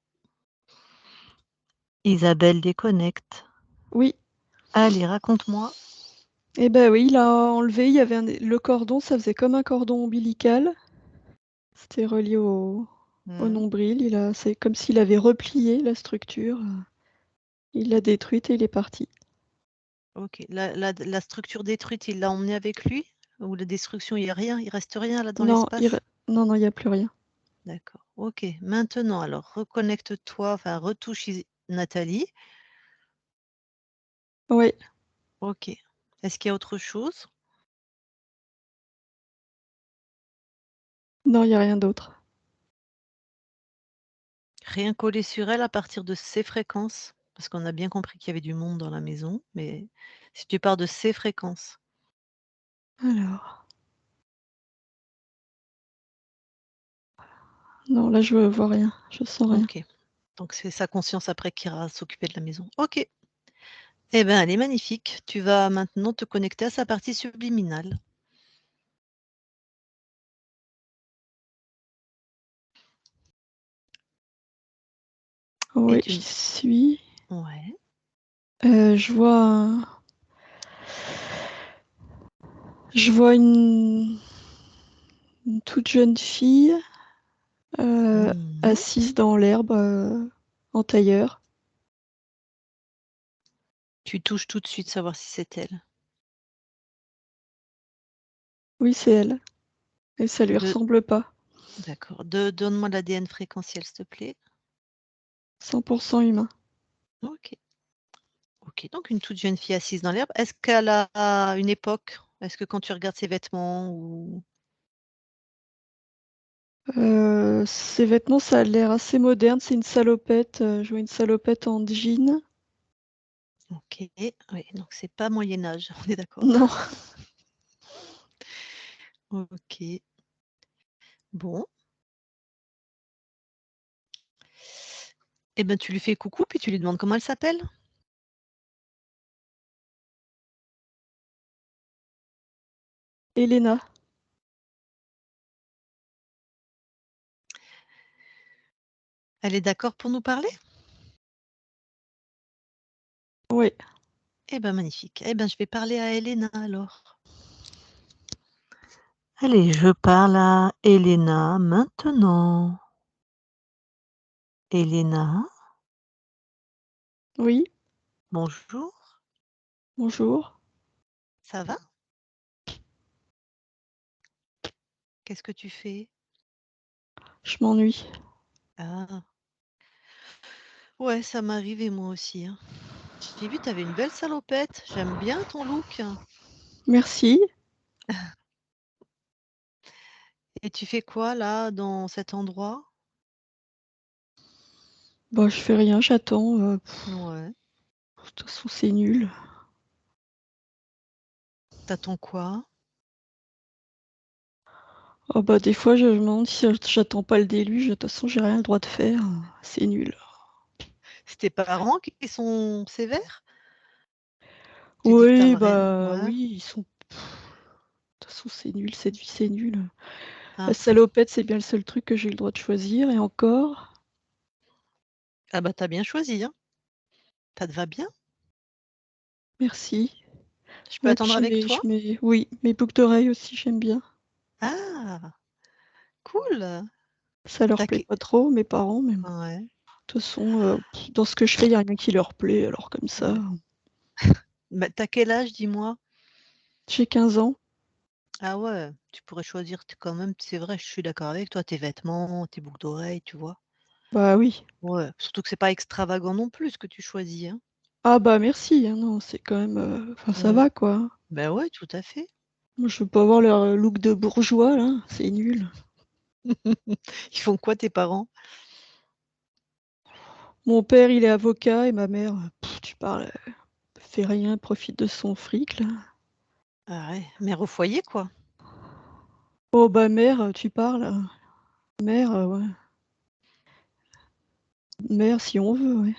Isabelle déconnecte. Oui. Allez, raconte-moi. Et bah oui, il a enlevé, il y avait le cordon, ça faisait comme un cordon ombilical. C'était relié au Mmh. nombril. C'est comme s'il avait replié la structure. Il l'a détruite et il est parti. OK. La structure détruite, il l'a emmenée avec lui? Ou la destruction, il y a rien? Il reste rien là dans Non, l'espace? non, non, il y a plus rien. D'accord. OK. Maintenant alors, reconnecte-toi, enfin retouche Nathalie. Oui, OK. Est-ce qu'il y a autre chose? non, il y a rien d'autre. Rien collé sur elle à partir de ses fréquences? Parce qu'on a bien compris qu'il y avait du monde dans la maison, mais si tu pars de ses fréquences. Alors, non, là, je vois rien, je sens rien. OK. Donc c'est sa conscience après qui ira s'occuper de la maison. OK. Eh ben, elle est magnifique. Tu vas maintenant te connecter à sa partie subliminale et Oui, tu j'y suis. ouais. Je vois une toute jeune fille, Mmh. assise dans l'herbe, en tailleur. Tu touches tout de suite savoir si c'est elle. Oui, c'est elle et ça lui De ressemble pas. D'accord. Donne-moi l'ADN fréquentiel, s'il te plaît. 100% humain. OK. OK, donc une toute jeune fille assise dans l'herbe. Est-ce qu'elle a une époque? Est-ce que quand tu regardes ses vêtements ou Ses vêtements, ça a l'air assez moderne, c'est une salopette, je vois une salopette en jean. OK, oui, donc c'est pas Moyen Âge, on est d'accord. Non, OK, bon. Eh ben, tu lui fais coucou, puis tu lui demandes comment elle s'appelle? Elena. Elle est d'accord pour nous parler? Oui. Eh ben, magnifique. Eh ben, je vais parler à Elena alors. Allez, je parle à Elena maintenant. Elena, Oui, bonjour, bonjour. ça va? Qu'est-ce que tu fais? Je m'ennuie. Ah, ouais, ça m'est arrivé moi aussi, hein. J'ai vu, tu avais une belle salopette. J'aime bien ton look. Merci. Et tu fais quoi là, dans cet endroit? Bah, je fais rien, j'attends, Ouais. de toute façon, c'est nul. T'attends quoi? Oh bah des fois je me demande si j'attends pas le déluge, de toute façon j'ai rien le droit de faire, c'est nul. C'est tes parents qui sont sévères? Tu dis que tu Oui, rien bah ouais? oui, ils sont. De toute façon c'est nul, cette vie c'est nul. La Ah. salopette c'est bien le seul truc que j'ai eu le droit de choisir et encore. Ah bah, tu as bien choisi, hein. Ça te va bien. Merci. Je peux Ouais, puis attendre avec toi? oui, mes boucles d'oreilles aussi j'aime bien. Ah! Cool! Ça leur Tu plaît que pas trop, mes parents, mais de ouais, toute façon, dans ce que je fais, il y a rien qui leur plaît, alors comme ça. ouais. Bah, tu quel âge, dis-moi? J'ai 15 ans. Ah ouais, tu pourrais choisir t quand même, c'est vrai, je suis d'accord avec toi, tes vêtements, tes boucles d'oreilles, tu vois? Bah oui. Ouais, surtout que c'est pas extravagant non plus ce que tu choisis, hein? Ah bah merci, hein, non, c'est quand même, enfin ça Mmh. va quoi. Bah ouais, tout à fait. Moi je veux pas avoir leur look de bourgeois là, c'est nul. Ils font quoi tes parents? Mon père il est avocat et ma mère, tu parles, fait rien, profite de son fric là. Ah ouais, mère au foyer, quoi? Oh bah mère, tu parles, mère, ouais, mère si on veut, ouais.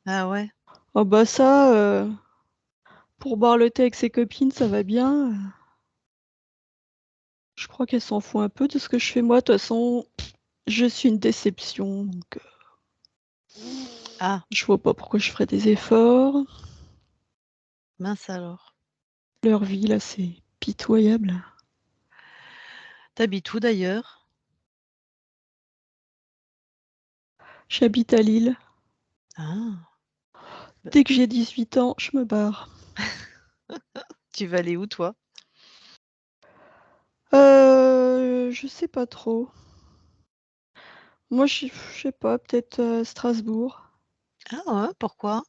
Ah ouais? Oh bah ça, pour boire le thé avec ses copines, ça va bien. Je crois qu'elle s'en fout un peu de ce que je fais moi. De toute façon, je suis une déception, donc Ah, je vois pas pourquoi je ferais des efforts. mince alors. Leur vie là, c'est pitoyable. Tu habites où d'ailleurs? J'habite à Lille. Ah, bah, Dès que j'ai 18 ans, je me barre. tu vas aller où toi? Je sais pas trop. Moi, je sais pas, peut-être, Strasbourg. Ah ouais, pourquoi?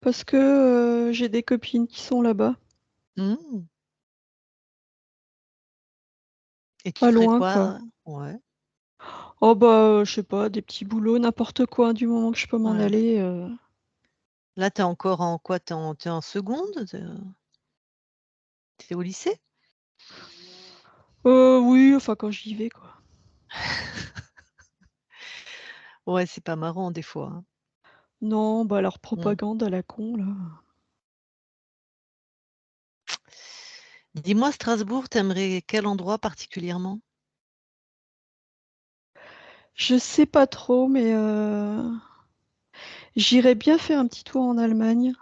Parce que, j'ai des copines qui sont là-bas. Mmh. Et tu Pas ferais loin, quoi. quoi? Ouais, Oh bah, je sais pas, des petits boulots, n'importe quoi, du moment que je peux m'en ouais. aller, Là, tu es encore en quoi? Tu es en seconde? Tu es au lycée? oui, enfin quand j'y vais, quoi. Ouais, c'est pas marrant des fois, hein. Non, bah, leur Mmh. propagande à la con, là. Dis-moi Strasbourg, tu aimerais quel endroit particulièrement? Je sais pas trop, mais j'irais bien faire un petit tour en Allemagne.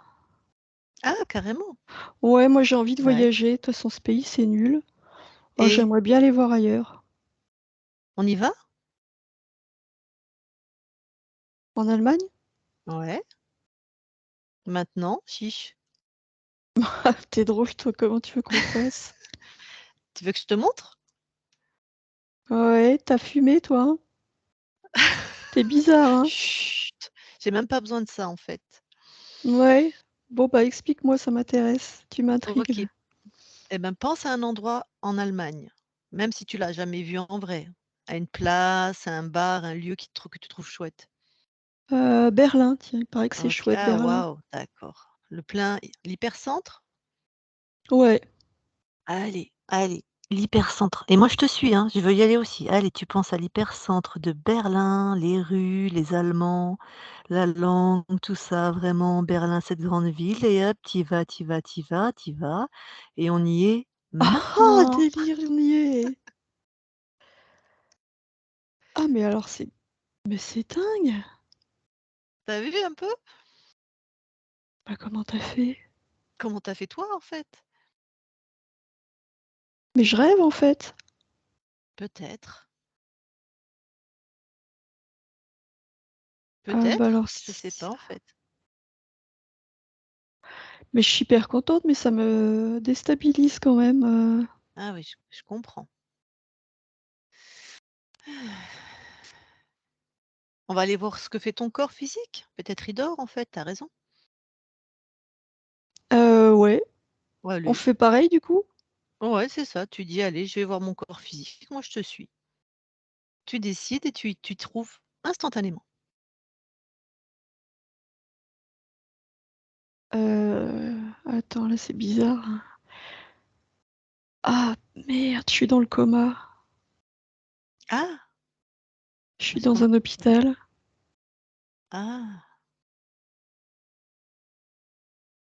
Ah carrément! Ouais, moi j'ai envie de Ouais voyager. De toute façon, ce pays, c'est nul. Oh, et j'aimerais bien aller voir ailleurs. on y va? En Allemagne? Ouais. Maintenant? Chiche. Ah, tu drôle, toi, comment tu veux qu'on fasse? Tu veux que je te montre? Ouais, t'as fumé, toi, hein? Tu bizarre, hein? Chut! J'ai même pas besoin de ça en fait. Ouais. Bon, bah, explique-moi, ça m'intéresse. Tu m'intrigues, OK. là. Eh ben, pense à un endroit en Allemagne, même si tu l'as jamais vu en vrai, à une place, à un bar, un lieu que tu trouves chouette. Berlin, tiens, il paraît que c'est OK. chouette, Ah Berlin. waouh, d'accord. L'hypercentre? Ouais. Allez, allez, l'hypercentre et moi je te suis, hein, je veux y aller aussi. Allez, tu penses à l'hypercentre de Berlin, les rues, les Allemands, la langue, tout ça, vraiment Berlin, cette grande ville et hop, tu y vas et on y est Ah! maintenant. Délire, on y est! Ah, mais c'est dingue! Tu as vu un peu? Bah, comment t'as fait? Comment tu as fait toi, en fait? Mais je rêve, en fait. Peut-être, Ah bah, alors je sais pas, en fait. mais je suis hyper contente, mais ça me déstabilise quand même, Ah oui, je comprends. On va aller voir ce que fait ton corps physique. Peut-être il dort, en fait, tu as raison. Ouais. Ouais, On allez. fait pareil, du coup? Ouais, c'est ça, tu dis: «Allez, je vais voir mon corps physique, moi je te suis». Tu décides et tu trouves instantanément. Attends, là, c'est bizarre. Ah merde, je suis dans le coma. Ah! Je suis À ce dans point. un hôpital. Ah!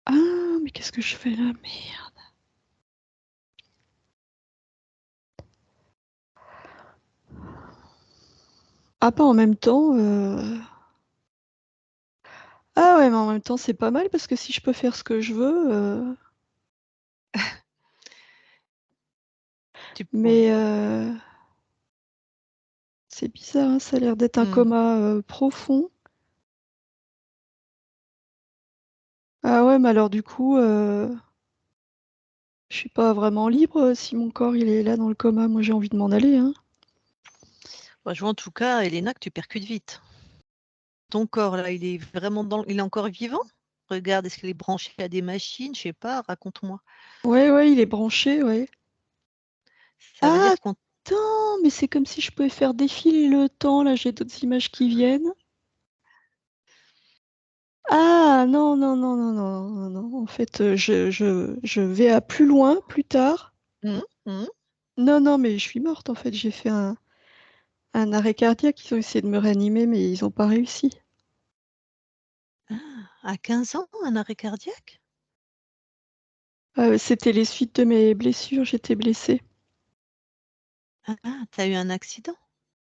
Ah, mais qu'est-ce que je fais là? Merde. Ah, pas en même temps. Ah ouais, mais en même temps, c'est pas mal parce que si je peux faire ce que je veux. Ouais. Mais c'est bizarre, hein, ça a l'air d'être un Mmh. coma profond. Ah ouais, mais alors du coup, je suis pas vraiment libre si mon corps il est là dans le coma. Moi, j'ai envie de m'en aller, hein. Bah, je vois en tout cas, Elena, que tu percutes vite. Ton corps là, il est vraiment il est encore vivant? Regarde, est-ce qu'il est branché à des machines? Je sais pas, raconte-moi. Ouais, ouais, il est branché, ouais. Ça veut Ah, dire qu'on attends, mais c'est comme si je pouvais faire défiler le temps. Là, j'ai d'autres images qui viennent. Ah non, non, non, non, non, non, non. En fait, je vais à plus loin, plus tard. mmh, mmh. Non, non, mais je suis morte en fait. J'ai fait un arrêt cardiaque. Ils ont essayé de me réanimer, mais ils n'ont pas réussi. Ah! À 15 ans, un arrêt cardiaque? C'était les suites de mes blessures. J'étais blessée. Ah, ah, tu as eu un accident?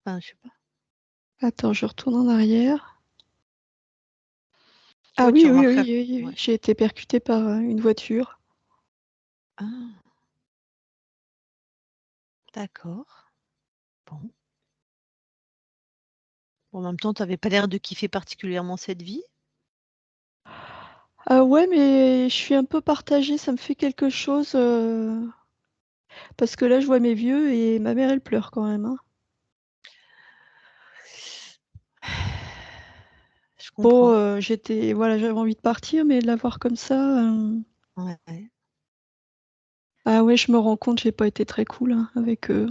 Enfin, je sais pas. Attends, je retourne en arrière. Ah Ouais, oui, tu oui, remarqueras oui, oui, oui, ouais. oui. J'ai été percutée par une voiture. Ah, d'accord. Bon. Bon, en même temps, tu avais pas l'air de kiffer particulièrement cette vie? Ah ouais, mais je suis un peu partagée. Ça me fait quelque chose parce que là, je vois mes vieux et ma mère, elle pleure quand même, hein. Je Bon, comprends. voilà, j'avais envie de partir, mais de la voir comme ça, Ouais, ouais. ah ouais, je me rends compte, j'ai pas été très cool, hein, avec eux.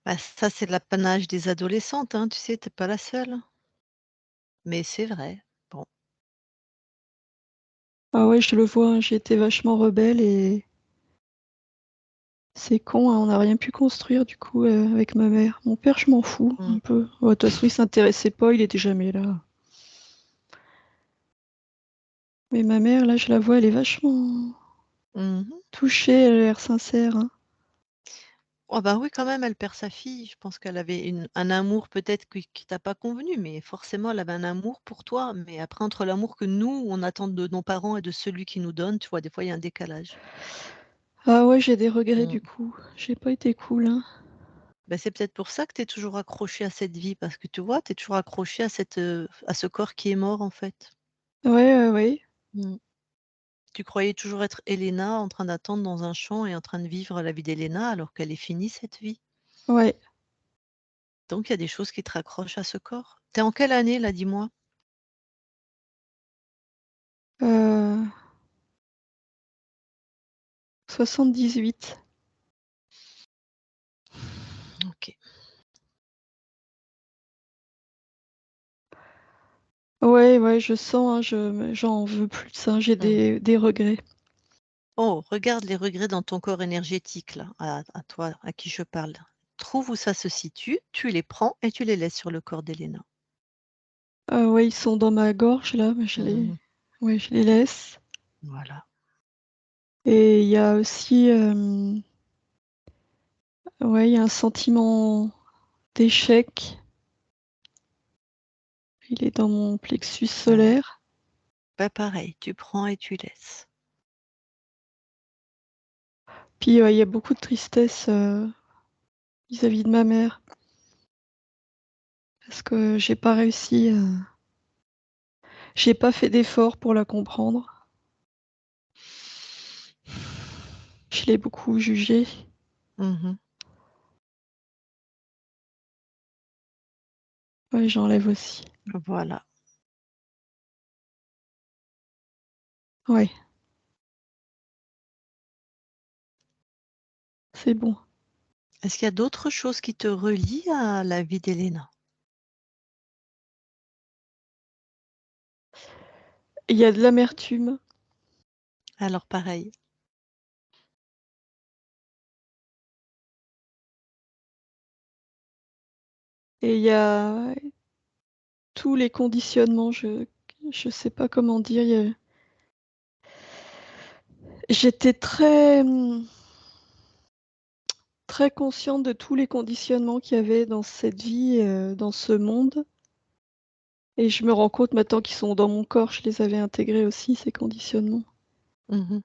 Bah, ça, c'est l'apanage des adolescentes, hein, tu sais, tu es pas la seule. Mais c'est vrai. Bon. Ah ouais, je le vois, hein, j'ai été vachement rebelle et c'est con, hein, on n'a rien pu construire du coup, avec ma mère. Mon père, je m'en fous un Mmh. peu. Ouais, de toute façon, il s'intéressait pas, il était jamais là. Mais ma mère, là, je la vois, elle est vachement Mmh mh. touchée, elle a l'air sincère, hein. Oh bah, oui, quand même, elle perd sa fille. Je pense qu'elle avait un amour peut-être qui t'a pas convenu, mais forcément, elle avait un amour pour toi. Mais après, entre l'amour que nous, on attend de nos parents et de celui qui nous donne, tu vois, des fois, il y a un décalage. Ah ouais, j'ai des regrets du Mmh. coup. J'ai pas été cool, hein. Bah, c'est peut-être pour ça que tu es toujours accrochée à cette vie parce que tu vois, tu es toujours accrochée à ce corps qui est mort, en fait. Ouais, ouais, ouais. Mmh. Tu croyais toujours être Elena en train d'attendre dans un champ et en train de vivre la vie d'Elena alors qu'elle est finie cette vie. Ouais. Donc il y a des choses qui te raccrochent à ce corps. Tu es en quelle année là, dis-moi? Heu, 78. OK. Ouais, ouais, je sens, hein, j'en veux plus de ça, j'ai Mmh. des regrets. Oh, regarde les regrets dans ton corps énergétique là, à toi, à qui je parle. Trouve où ça se situe, tu les prends et tu les laisses sur le corps d'Elena. Ah ouais, ils sont dans ma gorge là, mais Mmh. ouais, je les laisse. Voilà. Et il y a aussi, ouais, il y a un sentiment d'échec. Il est dans mon plexus Ouais. solaire. Bah, pareil, tu prends et tu laisses. Puis, il y a beaucoup de tristesse, vis-à-vis de ma mère parce que j'ai pas fait d'efforts pour la comprendre. Je l'ai beaucoup jugée. Mmh. Ouais, j'enlève aussi. Voilà. Ouais, c'est bon. Est-ce qu'il y a d'autres choses qui te relient à la vie d'Elena? Il y a de l'amertume. Alors pareil. Et il y a tous les conditionnements, je sais pas comment dire. J'étais très consciente de tous les conditionnements qu'il y avait dans cette vie, dans ce monde. Et je me rends compte maintenant qu'ils sont dans mon corps, je les avais intégrés aussi, ces conditionnements. Mmh.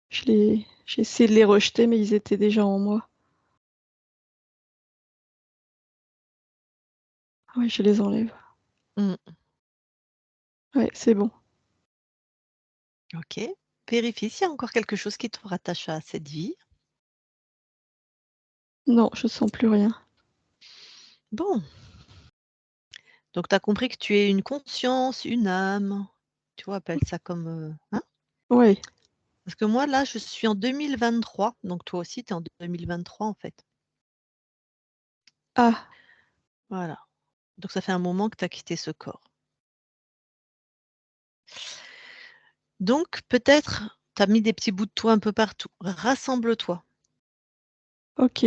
J'ai essayé de les rejeter, mais ils étaient déjà en moi. Ouais, je les enlève. Mmh. Ouais, c'est bon. OK. Vérifie s'il y a encore quelque chose qui te rattache à cette vie. Non, je sens plus rien. Bon, donc tu as compris que tu es une conscience, une âme, tu vois? Appelle ça comme, hein? Ouais. Parce que moi, là, je suis en 2023, donc toi aussi, tu es en 2023, en fait. Ah, Voilà. Donc ça fait un moment que tu as quitté ce corps. Donc peut-être, tu as mis des petits bouts de toi un peu partout. Rassemble-toi. OK,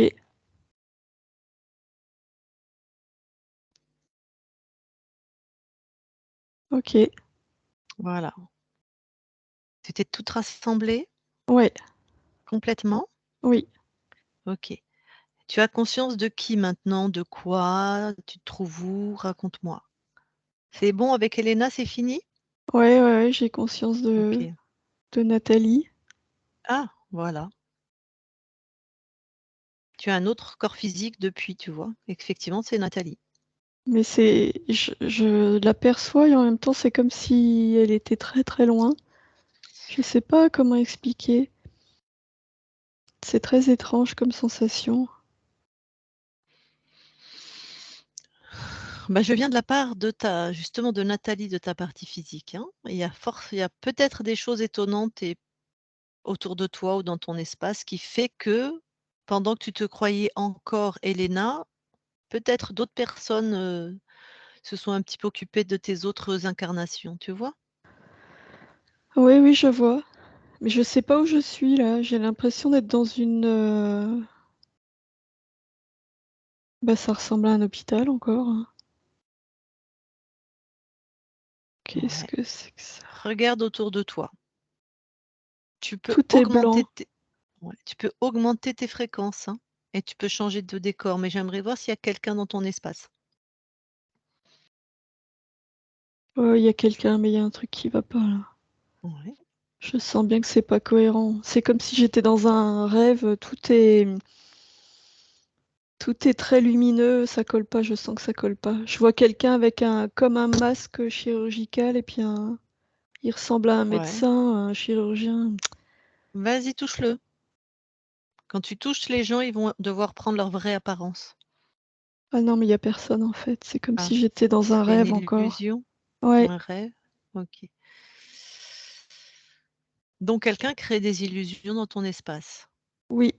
OK. Voilà. Tu t'es toute rassemblée Ouais, complètement? oui. OK. Tu as conscience de qui maintenant? De quoi? Tu te trouves où? Raconte-moi. C'est bon avec Elena, c'est fini? Ouais, ouais, ouais, j'ai conscience OK. de Nathalie. Ah, voilà. Tu as un autre corps physique depuis, tu vois? Effectivement, c'est Nathalie. Mais je l'aperçois et en même temps, c'est comme si elle était très, très loin. Je sais pas comment expliquer. C'est très étrange comme sensation. Bah, je viens de la part de ta justement de Nathalie, de ta partie physique, hein. Il y a peut-être des choses étonnantes et autour de toi ou dans ton espace qui fait que, pendant que tu te croyais encore Elena, peut-être d'autres personnes, se sont un petit peu occupées de tes autres incarnations, tu vois? Oui, oui, je vois. Mais je sais pas où je suis là. J'ai l'impression d'être dans bah, ça ressemble à un hôpital encore, hein. Qu'est-ce Ouais. que c'est que ça? Regarde autour de toi. Tu peux Tout est augmenter blanc. tes Ouais, tu peux augmenter tes fréquences, hein, et tu peux changer de décor, mais j'aimerais voir s'il y a quelqu'un dans ton espace. Ouais, il y a quelqu'un, mais il y a un truc qui va pas là. Ouais, Je sens bien que c'est pas cohérent. C'est comme si j'étais dans un rêve, tout est très lumineux, ça colle pas, je sens que ça colle pas. Je vois quelqu'un avec comme un masque chirurgical et puis il ressemble à un ouais. médecin, un chirurgien. Vas-y, touche-le. Quand tu touches les gens, ils vont devoir prendre leur vraie apparence. Ah non, mais il y a personne en fait. C'est comme Ah, si j'étais dans un c'est une rêve encore. illusion? Ouais, Un rêve? OK. Donc quelqu'un crée des illusions dans ton espace. oui.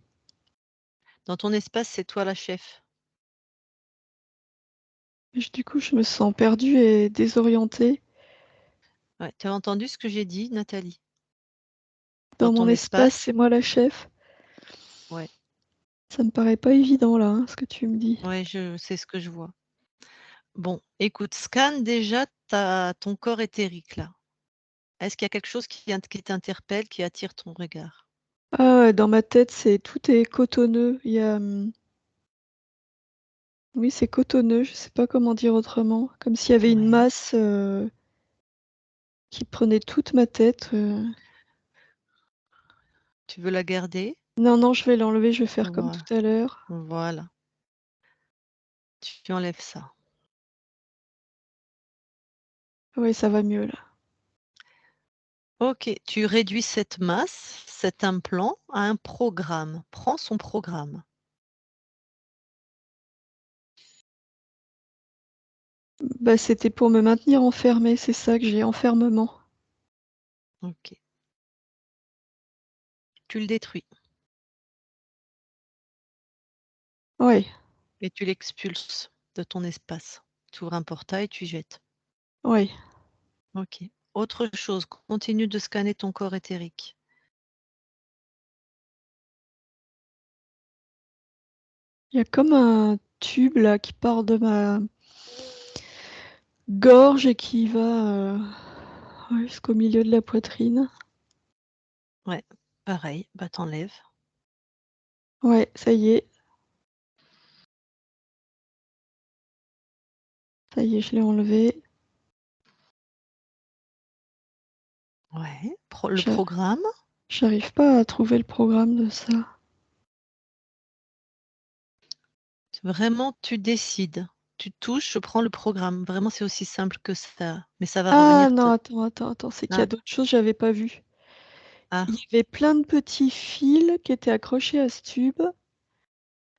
Dans ton espace, c'est toi la chef. Du coup, je me sens perdue et désorientée. Ouais, tu as entendu ce que j'ai dit, Nathalie? Dans Dans mon ton espace, espace, c'est moi la chef. ouais, Ça me paraît pas évident là, hein, ce que tu me dis. ouais, c'est ce que je vois. Bon, écoute, scanne déjà ton corps éthérique là. Est-ce qu'il y a quelque chose qui t'interpelle, qui attire ton regard? Ah ouais, dans ma tête, tout est cotonneux. Oui, c'est cotonneux, je sais pas comment dire autrement. Comme s'il y avait une Ouais. masse qui prenait toute ma tête. Tu veux la garder? Non, non, je vais l'enlever, je vais faire comme Voilà, tout à l'heure. voilà. Tu enlèves ça. Oui, ça va mieux là. OK, tu réduis cette masse, cet implant à un programme. Prends son programme. Bah, c'était pour me maintenir enfermée, c'est ça que j'ai, enfermement. OK. Tu le détruis Ouais, et tu l'expulses de ton espace. Tu ouvres un portail, tu y jettes. ouais. OK. Autre chose, continue de scanner ton corps éthérique. Il y a comme un tube là qui part de ma Gorge et qui va ouais, jusqu'au milieu de la poitrine. Ouais, pareil, bah t'enlèves. Ouais, ça y est. Ça y est, je l'ai enlevé. Ouais, le J'a- programme. J'arrive pas à trouver le programme de ça. Vraiment, tu décides. Tu touches, je prends le programme. Vraiment, c'est aussi simple que ça. Mais ça va Ah revenir non, te. attends, c'est qu'il y a Ah, d'autres choses que j'avais pas vues. ah, Il y avait plein de petits fils qui étaient accrochés à ce tube.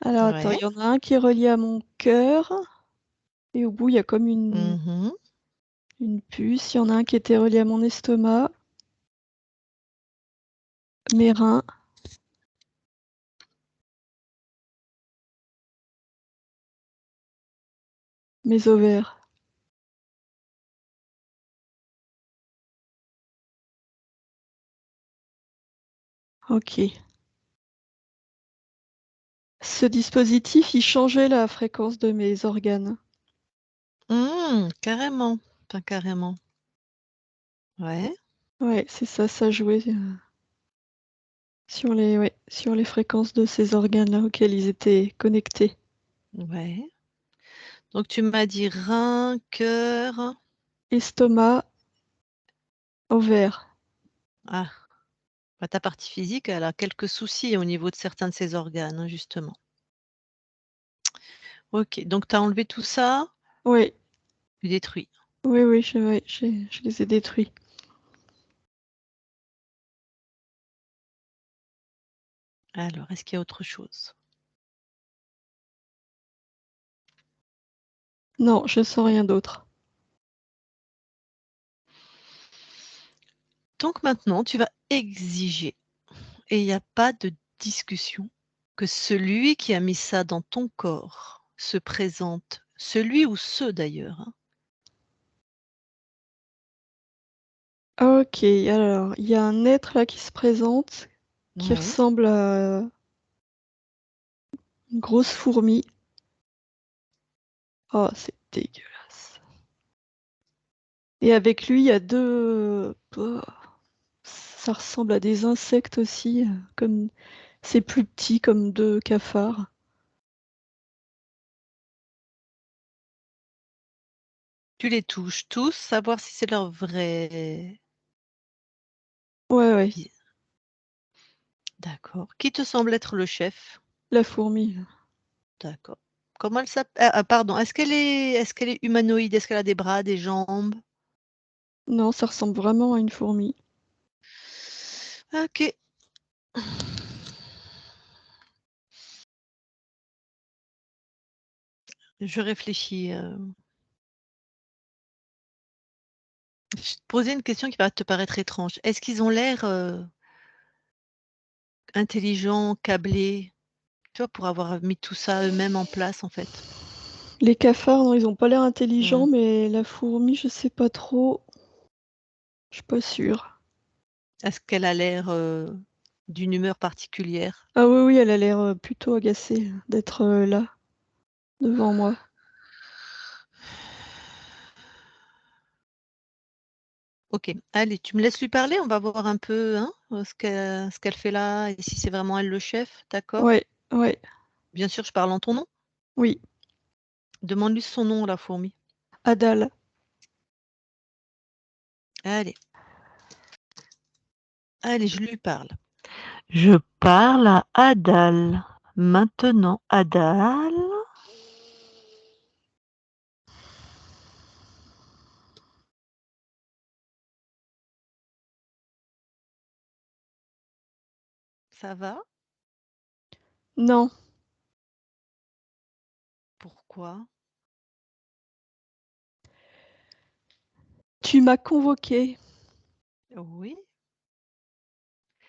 Alors attends, ouais. il y en a un qui est relié à mon cœur. Et au bout, il y a comme Mhm. une puce. Il y en a un qui était relié à mon estomac, mes reins, mes ovaires. Ok. Ce dispositif, il changeait la fréquence de mes organes. Carrément. Enfin, carrément. Ouais, Ouais, c'est ça, ça jouait sur les fréquences de ces organes-là auxquels ils étaient connectés. ouais. Donc, tu m'as dit rein, cœur. Estomac, ovaire. Ah, bah, ta partie physique, elle a quelques soucis au niveau de certains de ses organes, hein, justement. Ok, donc tu as enlevé tout ça, Oui, tu détruis. oui, je les ai détruits. Alors, est-ce qu'il y a autre chose? Non, je sens rien d'autre. Donc maintenant, tu vas exiger, et il n'y a pas de discussion, que celui qui a mis ça dans ton corps se présente, celui ou ceux d'ailleurs, hein. Ok, alors, il y a un être là qui se présente, qui Ouais. ressemble à une grosse fourmi. Oh, c'est dégueulasse. Et avec lui, il y a deux. Oh, ça ressemble à des insectes aussi, comme c'est plus petit, comme deux cafards. Tu les touches tous, savoir si c'est leur vrai. Ouais, ouais, D'accord. Qui te semble être le chef? la fourmi. D'accord. Comment elle s'appelle? Ah, pardon. Est-ce qu'elle est humanoïde? Est-ce qu'elle a des bras, des jambes? Non, ça ressemble vraiment à une fourmi. Ok. Je réfléchis. Je vais te poser une question qui va te paraître étrange. Est-ce qu'ils ont l'air intelligents, câblés, tu vois, pour avoir mis tout ça eux-mêmes en place, en fait? Les cafards, non, ils ont pas l'air intelligents, Hmm. mais la fourmi, je sais pas trop. Je suis pas sûre. Est-ce qu'elle a l'air d'une humeur particulière? Ah oui, oui, elle a l'air plutôt agacée d'être là, devant moi. Ok. Allez, tu me laisses lui parler. On va voir un peu hein, ce qu'elle fait là et si c'est vraiment elle le chef. D'accord? Ouais, ouais, Bien sûr, je parle en ton nom. oui. Demande-lui son nom, la fourmi. Adal. Allez, allez, je lui parle. Je parle à Adal. Maintenant, Adal. Ça va? Non, Pourquoi? tu m'as convoqué. Oui.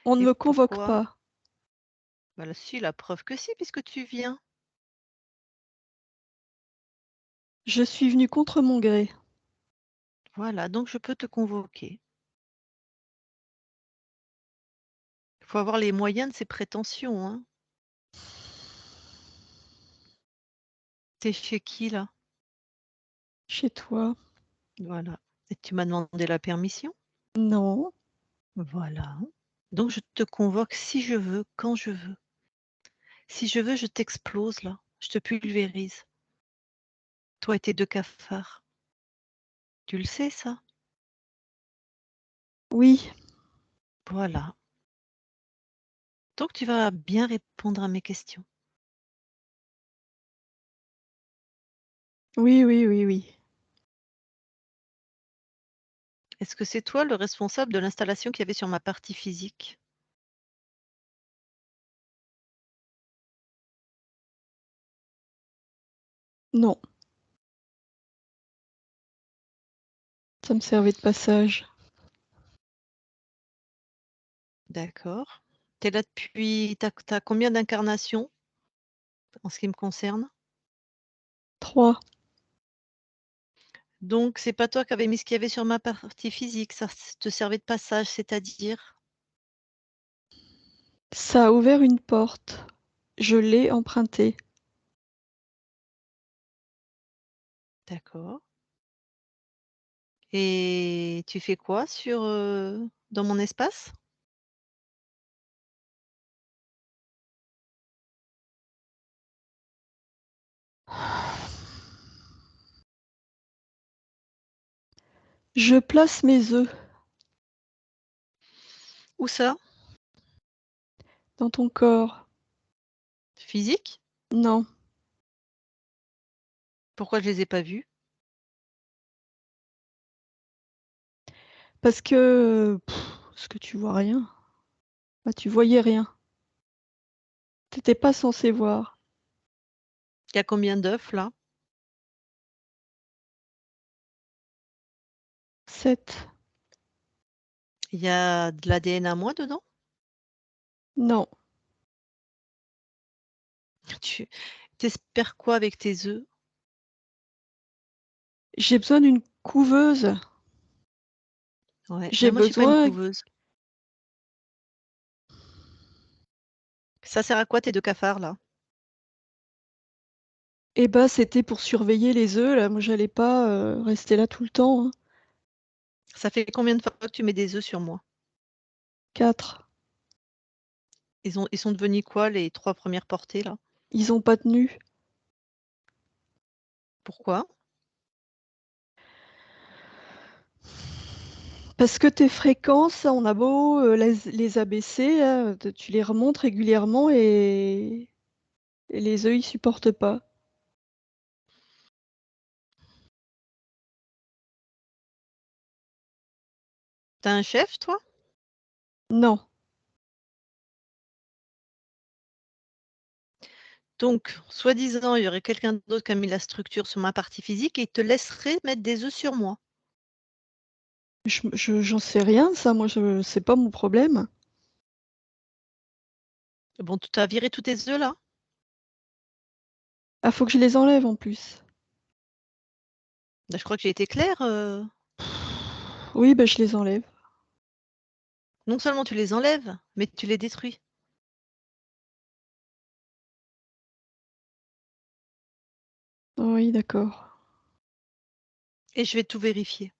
On ne Et me convoque pourquoi? pas. Bah là, si, la preuve que si, puisque tu viens. Je suis venue contre mon gré. Voilà, donc je peux te convoquer. Il faut avoir les moyens de ses prétentions, hein. T'es chez qui là? chez toi. Voilà. Et tu m'as demandé la permission? Non. Voilà. Donc je te convoque si je veux, quand je veux. Si je veux, je t'explose là, je te pulvérise, toi et tes 2 cafards. Tu le sais ça? Oui. Voilà. Donc tu vas bien répondre à mes questions. Oui, oui, oui, oui. Est-ce que c'est toi le responsable de l'installation qu'il y avait sur ma partie physique? Non. Ça me servait de passage. D'accord. Tu es là depuis tu as combien d'incarnations en ce qui me concerne? 3. Donc c'est pas toi qui avais mis ce qu'il y avait sur ma partie physique, ça te servait de passage, c'est-à-dire? Ça a ouvert une porte. Je l'ai emprunté. D'accord. Et tu fais quoi dans mon espace? Je place mes œufs Où ça? dans ton corps. Physique? Non, Pourquoi je les ai pas vus? parce que tu vois rien. Bah, tu voyais rien. Tu pas censé voir. Il y a combien d'œufs là? 7. Il y a de l'ADN à moi dedans? Non, Tu espères quoi avec tes œufs? j'ai besoin d'une couveuse. Ouais, J'ai mais moi je suis pas une besoin couveuse. Ça sert à quoi tes 2 cafards là? Eh bah, c'était pour surveiller les œufs là, moi j'allais pas, rester là tout le temps, hein. Ça fait combien de fois que tu mets des œufs sur moi? 4. Ils sont devenus quoi les 3 premières portées là? Ils ont pas tenu. Pourquoi? Parce que tes fréquences, on a beau, les abaisser là, tu les remontes régulièrement et les œufs, ils supportent pas. Tu as un chef toi? Non, Donc, soi-disant, il y aurait quelqu'un d'autre qui a mis la structure sur ma partie physique et il te laisserait mettre des œufs sur moi. j'en sais rien ça, moi je c'est pas mon problème. Bon, tu as viré tous tes œufs là? Ah, faut que je les enlève en plus. Bah, je crois que j'ai été claire, Oui, bah, je les enlève. non seulement tu les enlèves, mais tu les détruis Oui, d'accord. et je vais tout vérifier.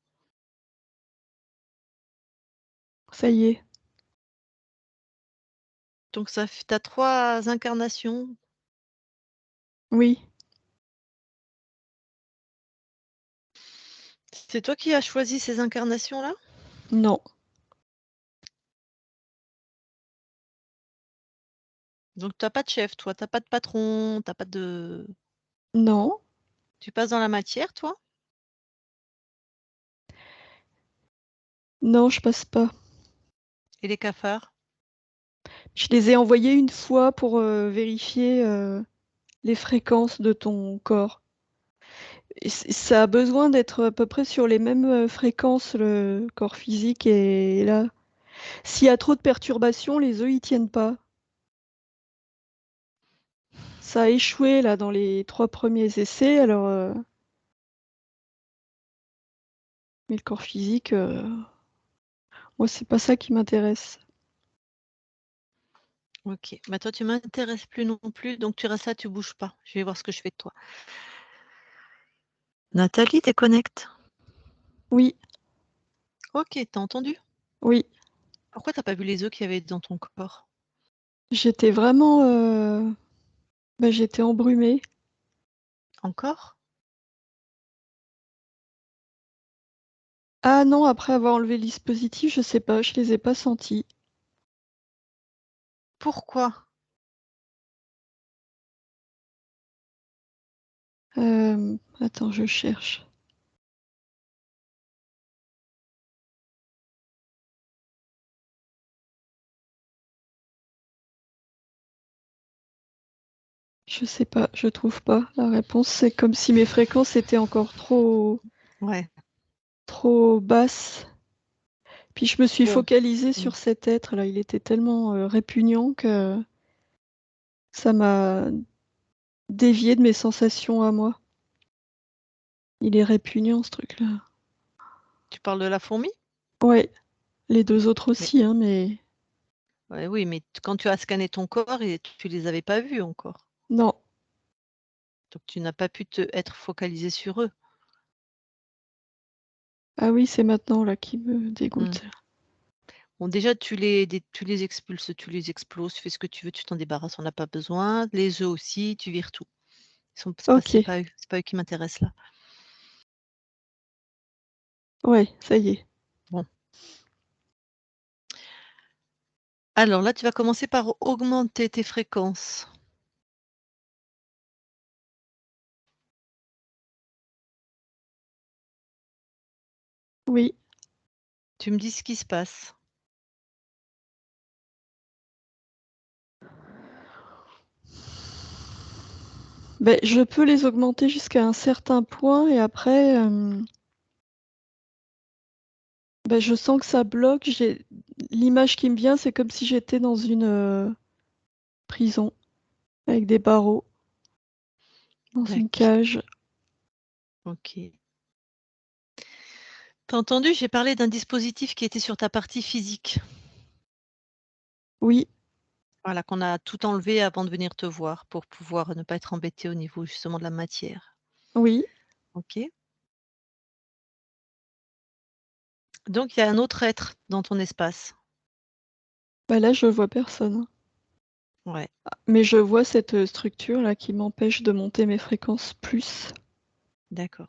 Ça y est. Donc ça f tu as 3 incarnations. Oui. C'est toi qui as choisi ces incarnations-là? Non. Donc tu as pas de chef toi, tu as pas de patron, tu as pas de Non. tu passes dans la matière toi? Non, je passe pas. Et les cafards? Je les ai envoyés une fois pour, vérifier, les fréquences de ton corps et ça a besoin d'être à peu près sur les mêmes, fréquences, le corps physique et là, s'il y a trop de perturbations, les œufs, ils tiennent pas. Ça a échoué là dans les 3 premiers essais alors, mais le corps physique, moi, c'est pas ça qui m'intéresse. OK. Bah, toi tu m'intéresses plus non plus, donc tu restes là, tu bouges pas. Je vais voir ce que je fais de toi. Nathalie, déconnecte. Oui, Ok, t'as entendu? oui. Pourquoi t'as pas vu les œufs qu'il y avait dans ton corps? J'étais vraiment, j'étais embrumée. Encore? Ah non, après avoir enlevé le dispositif, je sais pas, je les ai pas sentis. Pourquoi? Attends, je cherche. Je sais pas, je trouve pas la réponse. C'est comme si mes fréquences étaient encore Ouais. trop basses. Puis je me suis Bon. focalisée Mm. sur cet être là, il était tellement répugnant que ça m'a dévié de mes sensations à moi. Il est répugnant ce truc-là. Tu parles de la fourmi? Ouais, les deux autres Mais aussi, hein, mais ouais, oui, mais quand tu as scanné ton corps et tu les avais pas vus encore. non. Donc tu n'as pas pu être focalisé sur eux. Ah oui, c'est maintenant là qui me Mm. dégoûte. Bon, déjà, tu les expulses, tu les exploses, tu fais ce que tu veux, tu t'en débarrasses, on n'a pas besoin. Les œufs aussi, tu vires tout. Ok, C'est pas eux qui m'intéressent là. ouais, ça y est. Bon. Alors là, tu vas commencer par augmenter tes fréquences. Oui. Tu me dis ce qui se passe. Ben, je peux les augmenter jusqu'à un certain point et après, je sens que ça bloque. L'image qui me vient, c'est comme si j'étais dans une prison avec des barreaux, dans une Tac. cage. Ok. T'as entendu, j'ai parlé d'un dispositif qui était sur ta partie physique. Oui, Voilà, qu'on a tout enlevé avant de venir te voir pour pouvoir ne pas être embêté au niveau justement de la matière. oui. OK. Donc il y a un autre être dans ton espace. Bah là, je vois personne. Ouais, Mais je vois cette structure là qui m'empêche de monter mes fréquences plus. d'accord.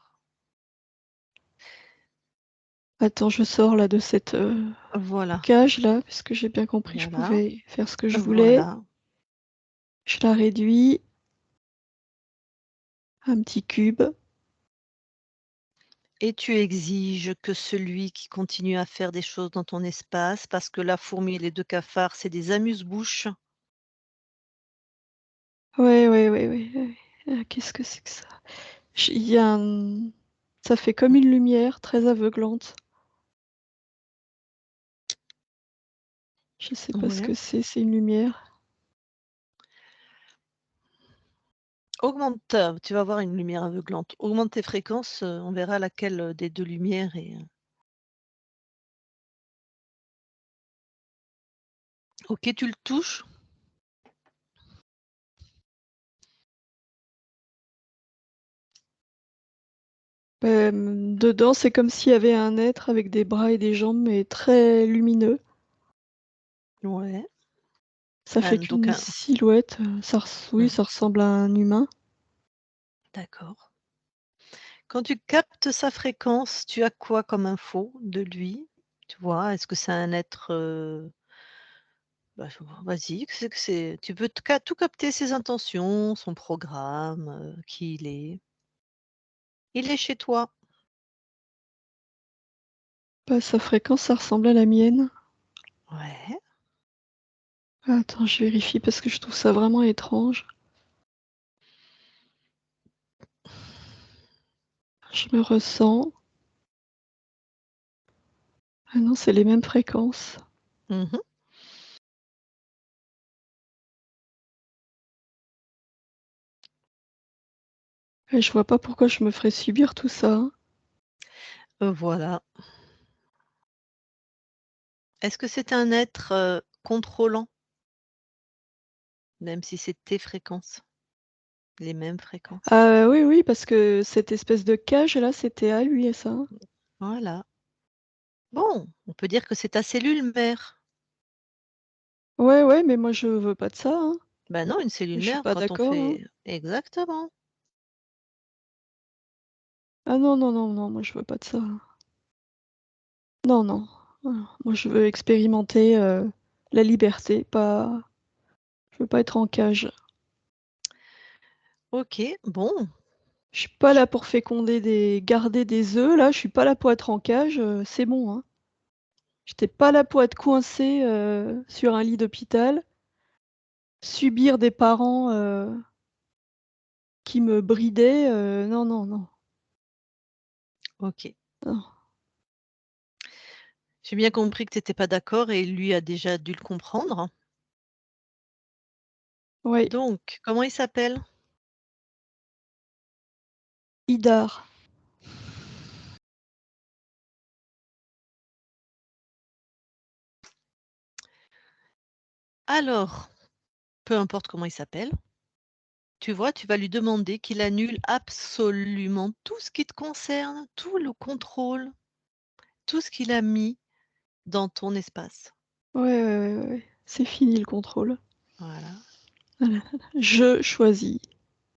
Attends, je sors là de cette Voilà, cage là, parce que j'ai bien compris que je voilà, pouvais faire ce que je voulais. voilà. Je la réduis à un petit cube. Et tu exiges que celui qui continue à faire des choses dans ton espace, parce que la fourmi et les 2 cafards, c'est des amuse-bouches. Ouais, ouais, ouais, ouais, ouais. Qu'est-ce que c'est que ça? Il y a ça fait comme une lumière très aveuglante. Je sais pas ce Ouais. que c'est une lumière. Augmente, tu vas voir une lumière aveuglante. Augmente tes fréquences, on verra laquelle, des 2 lumières est, OK, tu le touches? Dedans, c'est comme s'il y avait un être avec des bras et des jambes, mais très lumineux. Ouais. Ça fait Donc qu'une un silhouette, oui, mmh, ça ressemble à un humain. d'accord. Quand tu captes sa fréquence, tu as quoi comme info de lui? Tu vois? Est-ce que c'est un être, vas-y, qu'est-ce que c'est? Tu peux tout capter ses intentions, son programme, qui il est. Il est chez toi. Bah, sa fréquence, ça ressemble à la mienne. Ouais. Attends, je vérifie parce que je trouve ça vraiment étrange. Je me ressens. Ah non, c'est les mêmes fréquences. Mmh. Et je vois pas pourquoi je me ferais subir tout ça, hein. Voilà. Est-ce que c'est un être, contrôlant? Même si c'est tes fréquences? les mêmes fréquences. Ah oui, oui, parce que cette espèce de cage-là, c'était à lui, ça. Voilà. Bon, on peut dire que c'est ta cellule mère. Ouais, ouais, mais moi, je veux pas de ça, hein. Ben non, une cellule Je suis mère, pas quand on d'accord, hein. fait exactement. Ah non, non, non, non, moi, je veux pas de ça. Non, non. Moi, je veux expérimenter, la liberté, pas je veux pas être en cage. OK, bon, Je suis pas j là pour féconder garder des œufs, là, je suis pas là pour être en cage, c'est bon, hein. J'étais pas là pour être coincée, sur un lit d'hôpital, subir des parents, qui me bridaient, non, non, non, OK. non. J'ai bien compris que tu étais pas d'accord et lui a déjà dû le comprendre. Ouais, Donc, comment il s'appelle? Idar. Alors, peu importe comment il s'appelle, tu vois, tu vas lui demander qu'il annule absolument tout ce qui te concerne, tout le contrôle, tout ce qu'il a mis dans ton espace. Ouais, ouais, ouais, ouais, ouais. C'est fini le contrôle. Voilà, Voilà. Je choisis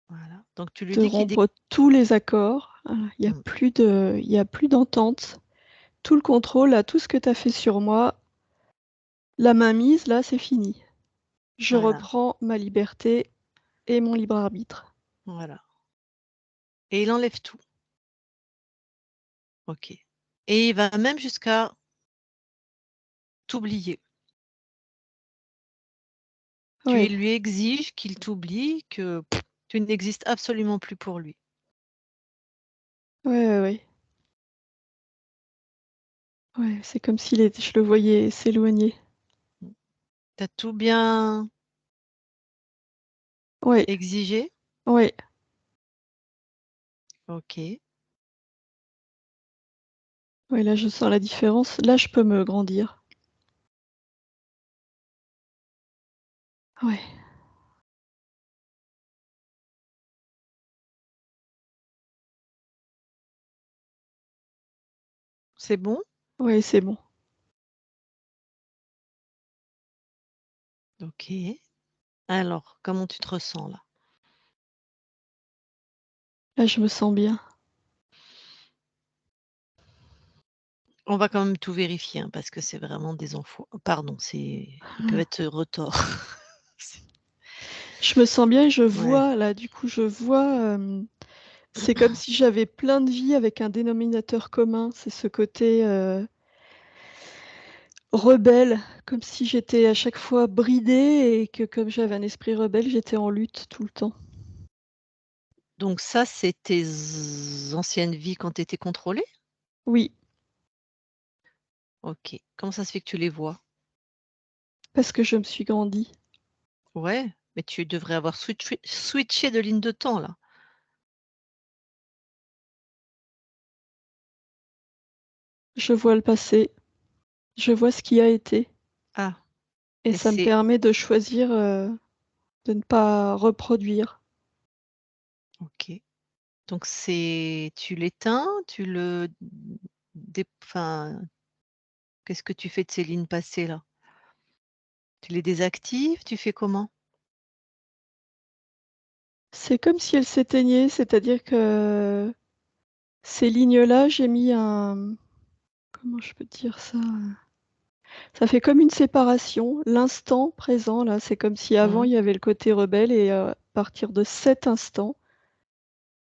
voilà. Donc tu lui de dis qu'il rompre tous les accords. Voilà. mmh, Il y a plus d'entente. Tout le contrôle, là, tout ce que tu as fait sur moi, la mainmise, là, c'est fini. Je voilà, reprends ma liberté et mon libre arbitre. voilà et il enlève tout. OK et il va même jusqu'à t'oublier. Tu Ouais, lui exiges qu'il t'oublie, que tu n'existes absolument plus pour lui. ouais, ouais, ouais. Ouais, c'est comme je le voyais s'éloigner. Mmh. Tu as tout bien Ouais, exigé? ouais, OK. ouais, là, je sens la différence. Là, je peux me grandir. Ouais, C'est bon? ouais, c'est bon. OK. Alors, comment tu te ressens là? Là, je me sens bien. On va quand même tout vérifier, hein, parce que c'est vraiment des enfants pardon, ils peuvent être retors. C'est Je me sens bien et je ouais. vois, là, du coup, je vois, c'est comme si j'avais plein de vies avec un dénominateur commun. C'est ce côté, rebelle, comme si j'étais à chaque fois bridée et que comme j'avais un esprit rebelle, j'étais en lutte tout le temps. Donc ça, c'est tes anciennes vies quand tu étais contrôlée? Oui, OK. Comment ça se fait que tu les vois? parce que je me suis grandie. Ouais, mais tu devrais avoir switché de ligne de temps là. Je vois le passé, je vois ce qui a été Ah et et ça me c'est permet de choisir, de ne pas reproduire. OK. Donc c'est tu l'éteins, tu le enfin, qu'est-ce que tu fais de ces lignes passées là? Tu les désactives? Tu fais comment? C'est comme si elles s'éteignaient, c'est-à-dire que ces lignes-là, j'ai mis un comment je peux dire ça? Ça fait comme une séparation. L'instant présent, là, c'est comme si avant Mmh. il y avait le côté rebelle et à partir de cet instant,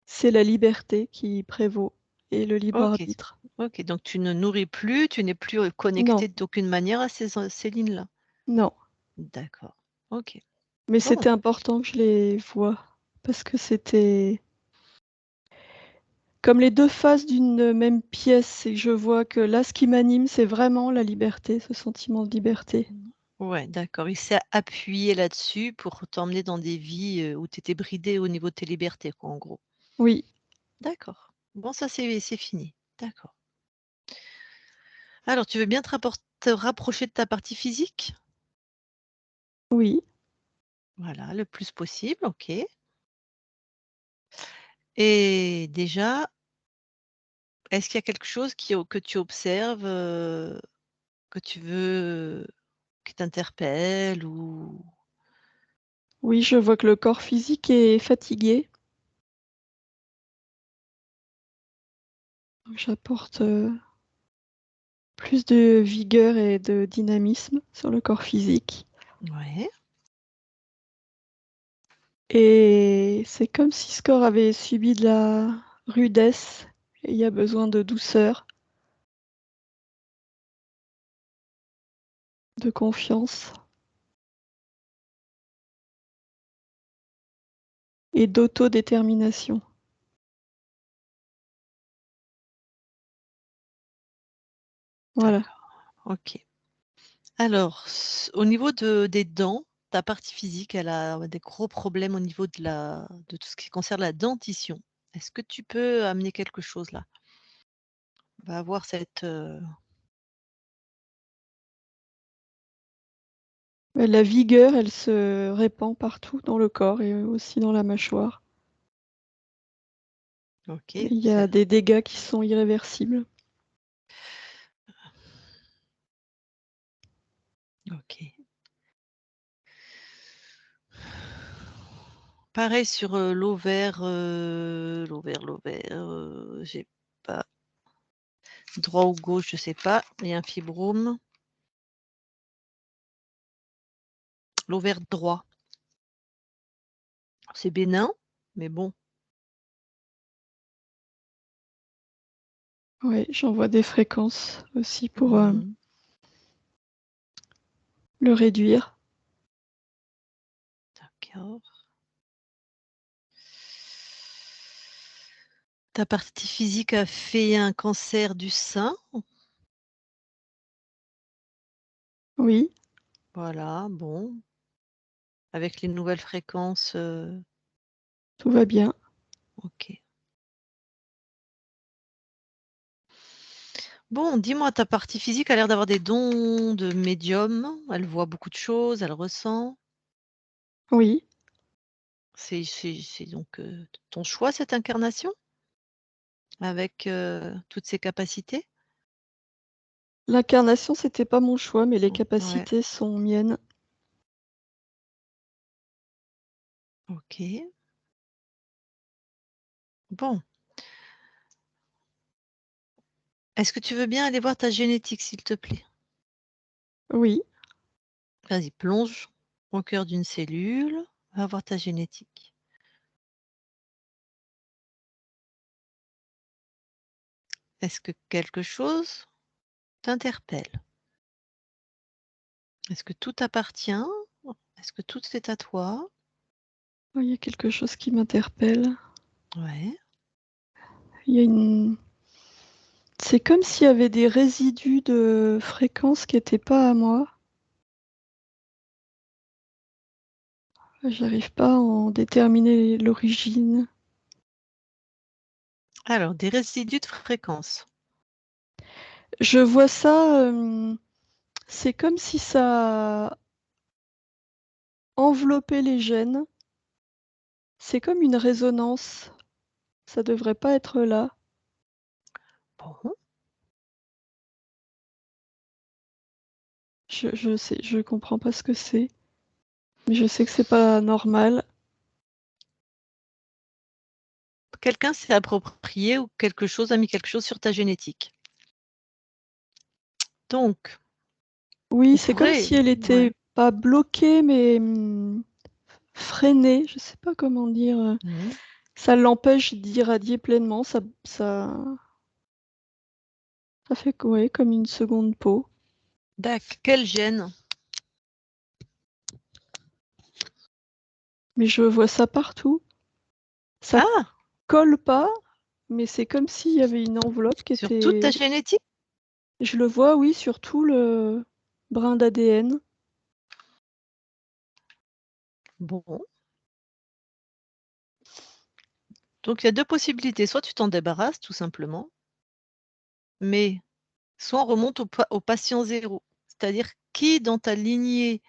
c'est la liberté qui prévaut et le libre OK, arbitre. OK, donc tu ne nourris plus, tu n'es plus, Non, connecté d'aucune manière à ces lignes-là? non, D'accord. OK. mais Bon, c'était important que je les voie parce que c'était comme les 2 faces d'une même pièce et que je vois que là, ce qui m'anime, c'est vraiment la liberté, ce sentiment de liberté. mmh, ouais, d'accord. Il s'est appuyé là-dessus pour t'emmener dans des vies, où tu étais bridée au niveau de tes libertés quoi, en gros? Oui, D'accord. Bon ça c'est fini. D'accord. Alors tu veux bien te rapprocher de ta partie physique? oui, Voilà, le plus possible, OK. Et déjà, est-ce qu'il y a quelque chose que tu observes, que tu veux qui t'interpelle ou Oui, je vois que le corps physique est fatigué. J'apporte, plus de vigueur et de dynamisme sur le corps physique ouais, et c'est comme si ce corps avait subi de la rudesse et il y a besoin de douceur, de confiance et d'autodétermination. Voilà. d'accord, OK. Alors, au niveau des dents, ta partie physique, elle a des gros problèmes au niveau de tout ce qui concerne la dentition. Est-ce que tu peux amener quelque chose là? On va avoir La vigueur, elle se répand partout dans le corps et aussi dans la mâchoire. OK, Il y a des dégâts qui sont irréversibles. OK. Pareil sur, l'ovaire, j'ai pas droit ou gauche, je sais pas, il y a un fibrome. L'ovaire droit, c'est bénin, mais bon. Ouais, j'envoie des fréquences aussi pour, Mmh. le réduire. D'accord. Ta partie physique a fait un cancer du sein? Oui, Voilà, bon, avec les nouvelles fréquences, tout va bien. OK. Bon, dis-moi, ta partie physique a l'air d'avoir des dons de médium, elle voit beaucoup de choses, elle ressent. Oui. C'est donc, ton choix cette incarnation? Avec, toutes ces capacités? L'incarnation, c'était pas mon choix, mais les Ouais, capacités sont miennes. OK. Bon, est-ce que tu veux bien aller voir ta génétique, s'il te plaît? Oui, Vas-y, plonge au cœur d'une cellule, va voir ta génétique. Est-ce que quelque chose t'interpelle? Est-ce que tout t'appartient? Est-ce que tout est à toi? il y a quelque chose qui m'interpelle. Ouais. Il y a une C'est comme s'il y avait des résidus de fréquences qui étaient pas à moi. J'arrive pas à en déterminer l'origine. Alors, des résidus de fréquence. Je vois ça, c'est comme si ça enveloppait les gènes. C'est comme une résonance. Ça devrait pas être là. Bon, Je comprends pas ce que c'est, mais je sais que c'est pas normal. quelqu'un s'est approprié ou quelque chose a mis quelque chose sur ta génétique. Donc, Oui, on c'est comme pourrait si elle ouais. était pas bloquée, mais, freinée, je sais pas comment dire, Mmh. ça l'empêche d'irradier pleinement, ça fait que ouais, comme une seconde peau. Quel gène? Mais je vois ça partout. Ça Ah! colle pas, mais c'est comme s'il y avait une enveloppe qui Sur toute ta était génétique? je le vois, oui, sur tout le brin d'ADN. Bon, donc il y a 2 possibilités, soit tu t'en débarrasses tout simplement, mais soit on remonte au patient zéro. C'est-à-dire qui dans ta lignée,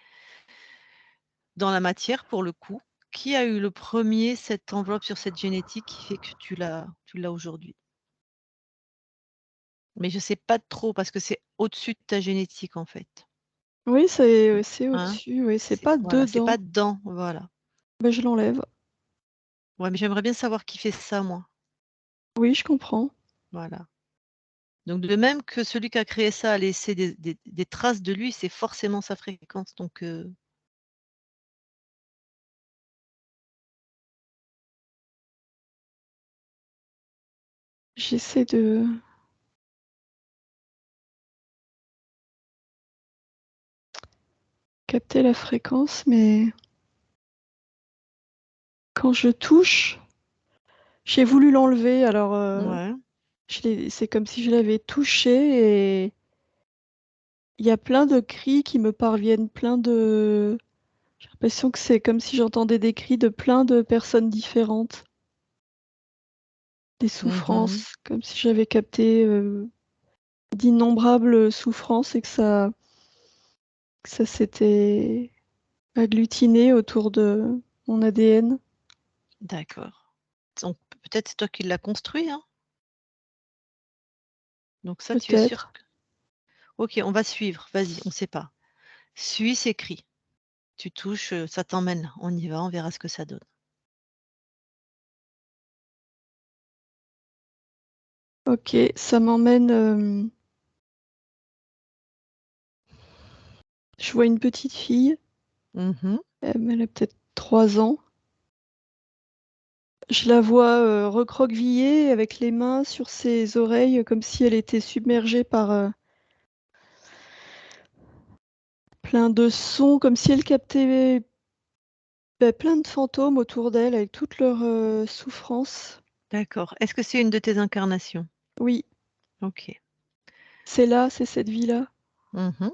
dans la matière pour le coup, qui a eu le premier cette enveloppe sur cette génétique qui fait que tu l'as aujourd'hui? Mais je sais pas trop parce que c'est au-dessus de ta génétique, en fait. Oui, c'est Hein? au-dessus, oui, c'est C'est pas voilà, c'est pas dedans. dedans, voilà. Bah, je l'enlève. Ouais, mais j'aimerais bien savoir qui fait ça, moi. Oui, je comprends. Voilà. Donc de même que celui qui a créé ça a laissé des traces de lui, c'est forcément sa fréquence, donc J'essaie de capter la fréquence, mais quand je touche, j'ai voulu l'enlever, alors, ouais. c'est comme si je l'avais touché et il y a plein de cris qui me parviennent, j'ai l'impression que c'est comme si j'entendais des cris de plein de personnes différentes, des Mmh. souffrances, comme si j'avais capté, d'innombrables souffrances et que ça s'était agglutiné autour de mon ADN. D'accord. Donc peut-être c'est toi qui l'as construit, hein? Donc ça, tu es sûr Peut-être. que OK, on va suivre, vas-y, on sait pas. Suis ces cris. Tu touches, ça t'emmène, on y va, on verra ce que ça donne. OK, ça m'emmène, je vois une petite fille, Mmh. elle a peut-être 3 ans. Je la vois, recroquevillée avec les mains sur ses oreilles, comme si elle était submergée par, plein de sons, comme si elle captait, bah, plein de fantômes autour d'elle avec toutes leurs, souffrances. D'accord. Est-ce que c'est une de tes incarnations? Oui, OK. c'est cette vie-là. Mmh.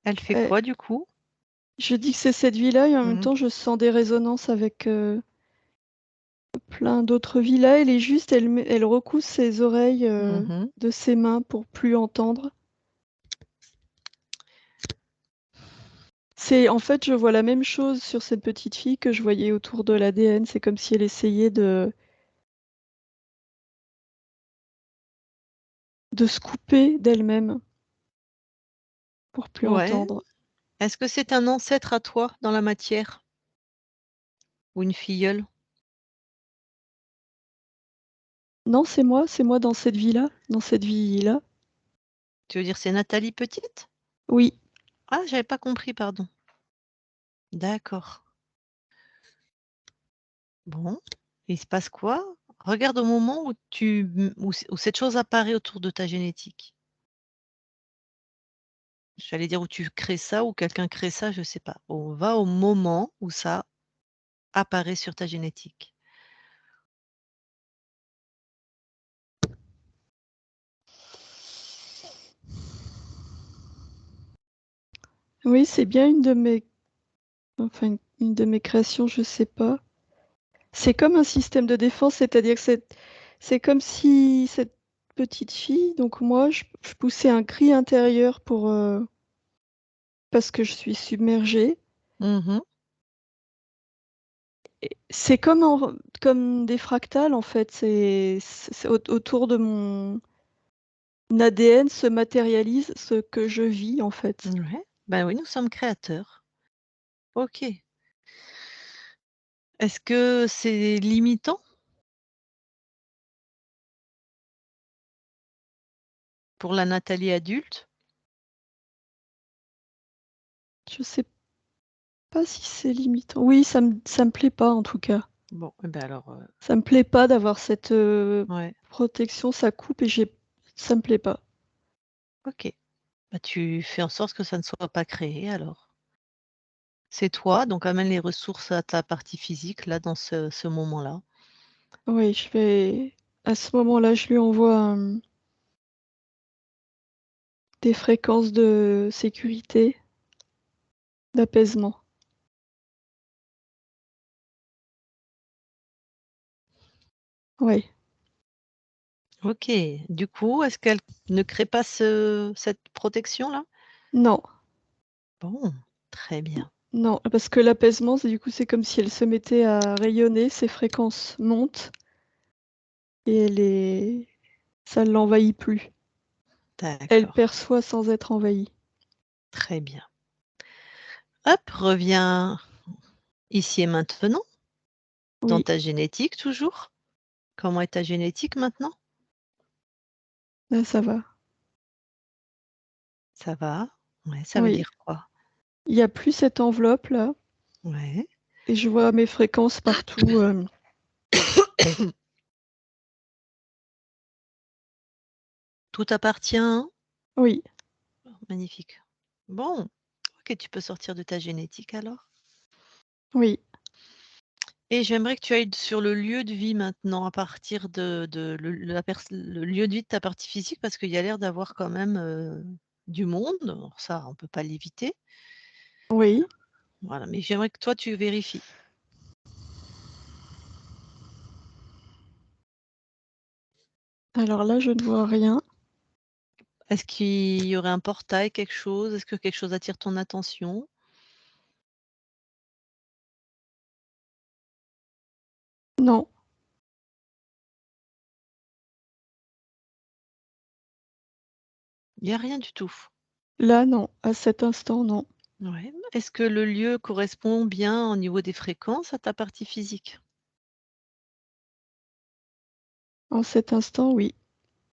Elle fait Heu, quoi du coup? je dis que c'est cette vie-là et en même Mmh. temps je sens des résonances avec, plein d'autres vies. Là, elle est juste, elle recousse ses oreilles, Mmh. de ses mains pour plus entendre. En fait, je vois la même chose sur cette petite fille que je voyais autour de l'ADN. C'est comme si elle essayait de se couper d'elle-même pour plus Ouais. entendre. Est-ce que c'est un ancêtre à toi dans la matière ou une filleule? Non, c'est moi dans cette vie-là. Tu veux dire c'est Nathalie petite? Oui, Ah, j'avais pas compris, pardon. D'accord. Bon, il se passe quoi? Regarde au moment où où cette chose apparaît autour de ta génétique. J'allais dire où tu crées ça, ou quelqu'un crée ça, je sais pas. On va au moment où ça apparaît sur ta génétique. oui, c'est bien une de mes créations, je sais pas. C'est comme un système de défense, c'est-à-dire que c'est comme si cette petite fille, donc moi, je poussais un cri intérieur parce que je suis submergée. Mmh. C'est comme des fractales, en fait, c'est autour de mon ADN se matérialise ce que je vis, en fait. Ouais. Bah, oui, nous sommes créateurs. OK. Est-ce que c'est limitant pour la Nathalie adulte? Je sais pas si c'est limitant. Oui, ça me plaît pas, en tout cas. Bon, et bah, alors, Ça me plaît pas d'avoir cette, ouais, protection, ça coupe et ça me plaît pas. OK. Bah, tu fais en sorte que ça ne soit pas créé alors. C'est toi, donc amène les ressources à ta partie physique là, dans ce moment-là. Oui, à ce moment-là, je lui envoie, des fréquences de sécurité, d'apaisement. Oui. OK. Du coup, est-ce qu'elle ne crée pas cette protection-là? Non, Bon, très bien. Non, parce que l'apaisement, du coup, c'est comme si elle se mettait à rayonner, ses fréquences montent et ça ne l'envahit plus. Elle D'accord, perçoit sans être envahie. très bien. Hop, reviens ici et maintenant, dans Oui, ta génétique toujours. Comment est ta génétique maintenant? là, ça va. Ça va? Ouais, ça veut Oui, dire quoi? il n'y a plus cette enveloppe là, Ouais. et je vois mes fréquences partout. Tout appartient, hein? Oui, Magnifique. Bon, OK, tu peux sortir de ta génétique alors. oui, Et j'aimerais que tu ailles sur le lieu de vie maintenant à partir de le lieu de vie de ta partie physique parce qu'il y a l'air d'avoir quand même, du monde. Alors ça, on peut pas l'éviter. oui. Voilà, mais j'aimerais que toi tu vérifies. Alors là, je ne vois rien. Est-ce qu'il y aurait un portail, quelque chose? Est-ce que quelque chose attire ton attention? Non, Il y a rien du tout. là, non. À cet instant, non. Ouais. Est-ce que le lieu correspond bien au niveau des fréquences à ta partie physique? En cet instant, oui.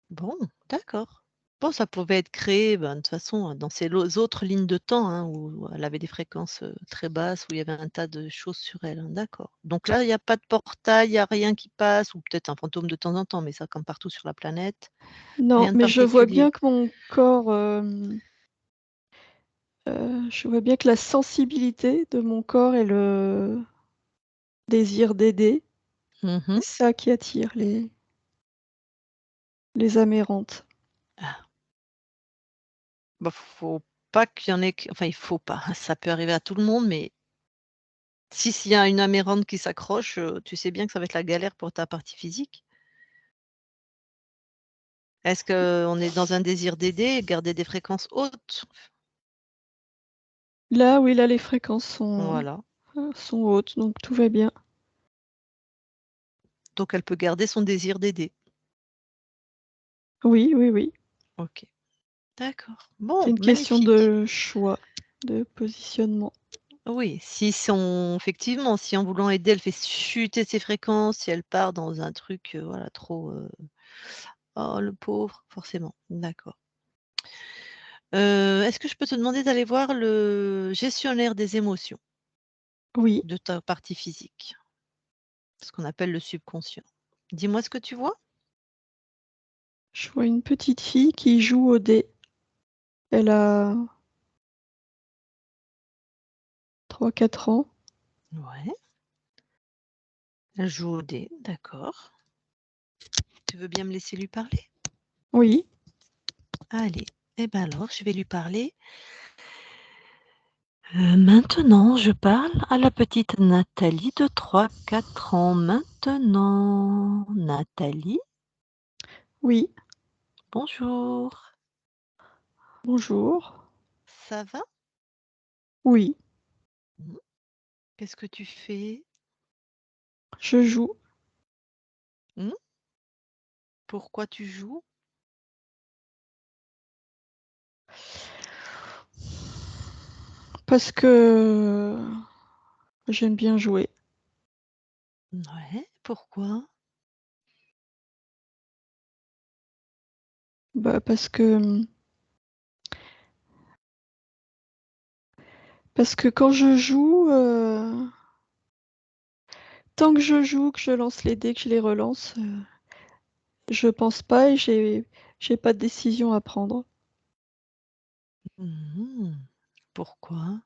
Bon, d'accord. Bon, ça pouvait être créé, ben, de toute façon, dans ces autres lignes de temps, hein, où elle avait des fréquences, très basses, où il y avait un tas de choses sur elle, hein, d'accord. Donc là, il y a pas de portail, il y a rien qui passe ou peut-être un fantôme de temps en temps, mais ça comme partout sur la planète, Non, rien de mais je vois particulier. bien que mon corps, je vois bien que la sensibilité de mon corps et le désir d'aider, Mmh. c'est ça qui attire les amérantes. Ah, bah, faut pas qu'il y en ait q enfin, il faut pas, ça peut arriver à tout le monde, mais si s'il y a une amérante qui s'accroche, tu sais bien que ça va être la galère pour ta partie physique. Est-ce qu'on est dans un désir d'aider, garder des fréquences hautes? Là, oui, là, les fréquences Voilà, sont hautes, donc tout va bien. donc elle peut garder son désir d'aider. Oui, oui, oui. OK, d'accord. C'est Bon, une question magnifique. de choix, de positionnement. Oui, si son effectivement, si en voulant aider, elle fait chuter ses fréquences, si elle part dans un truc, voilà trop, «Oh le pauvre», forcément, d'accord. Est-ce que je peux te demander d'aller voir le gestionnaire des émotions Oui, de ta partie physique? Ce qu'on appelle le subconscient. Dis-moi ce que tu vois? je vois une petite fille qui joue au dé. Elle a 3, 4 ans. Ouais, elle joue au dé, d'accord. Tu veux bien me laisser lui parler? Oui, Allez, eh ben alors je vais lui parler. Maintenant, je parle à la petite Nathalie de 3, 4 ans maintenant. Nathalie, oui. bonjour. Bonjour. Ça va? Oui, Mmh. Qu'est-ce que tu fais? je joue Mmh? Pourquoi tu joues? parce que j'aime bien jouer. Ouais, pourquoi? Bah, parce que quand je joue, tant que je joue, que je lance les dés, que je les relance, je pense pas et j'ai pas de décision à prendre. Mmh. Pourquoi?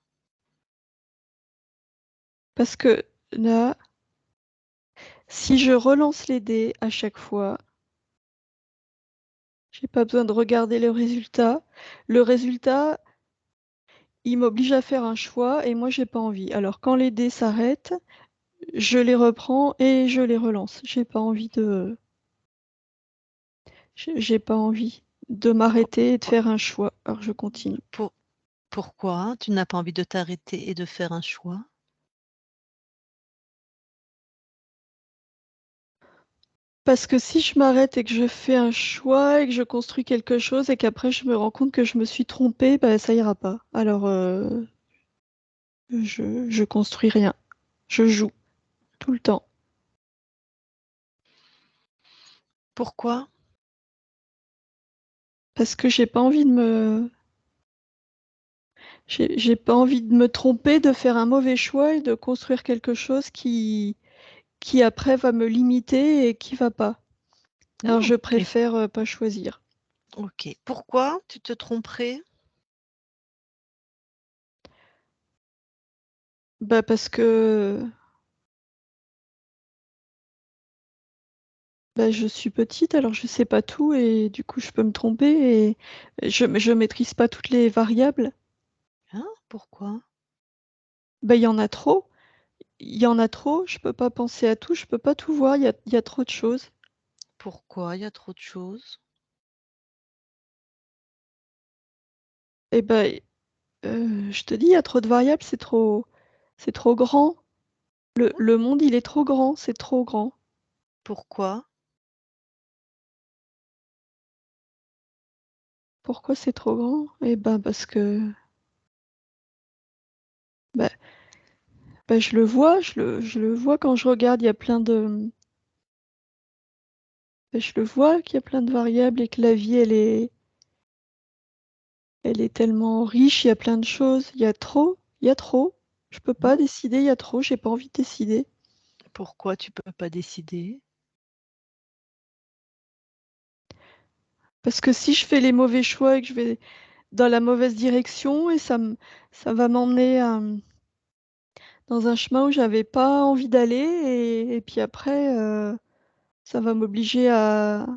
Parce que là, si je relance les dés à chaque fois, j'ai pas besoin de regarder le résultat. Le résultat, il m'oblige à faire un choix et moi j'ai pas envie. Alors quand les dés s'arrêtent, je les reprends et je les relance. J'ai pas envie de Pour m'arrêter et de faire un choix. Alors je continue. pour Pourquoi tu n'as pas envie de t'arrêter et de faire un choix? Parce que si je m'arrête et que je fais un choix et que je construis quelque chose et qu'après je me rends compte que je me suis trompée, bah, ça ira pas. Alors, je construis rien. Je joue tout le temps. Pourquoi? Parce que j'ai pas envie de me tromper, de faire un mauvais choix et de construire quelque chose qui après va me limiter et qui va pas. Alors Mmh je et préfère pas choisir. OK. Pourquoi tu te tromperais? Bah parce que bah, je suis petite, alors je sais pas tout et du coup je peux me tromper et je maîtrise pas toutes les variables. Hein? Pourquoi? Bah il y en a trop. Il y en a trop, je peux pas penser à tout, je peux pas tout voir, il y a trop de choses. Pourquoi? Il y a trop de choses? Et bah, je te dis, il y a trop de variables, c'est trop grand. Le Mmh. le monde, il est trop grand, c'est trop grand. Pourquoi? Pourquoi c'est trop grand? Et ben, parce que, bah je le vois, je le vois quand je regarde, il y a plein de je le vois qu'il y a plein de variables et que la vie, elle est tellement riche, il y a plein de choses. Il y a trop. Je peux Mmh. pas décider, il y a trop, j'ai pas envie de décider. Pourquoi tu peux pas décider? Parce que si je fais les mauvais choix et que je vais dans la mauvaise direction et ça va m'emmener, dans un chemin où j'avais pas envie d'aller et puis après, ça va m'obliger à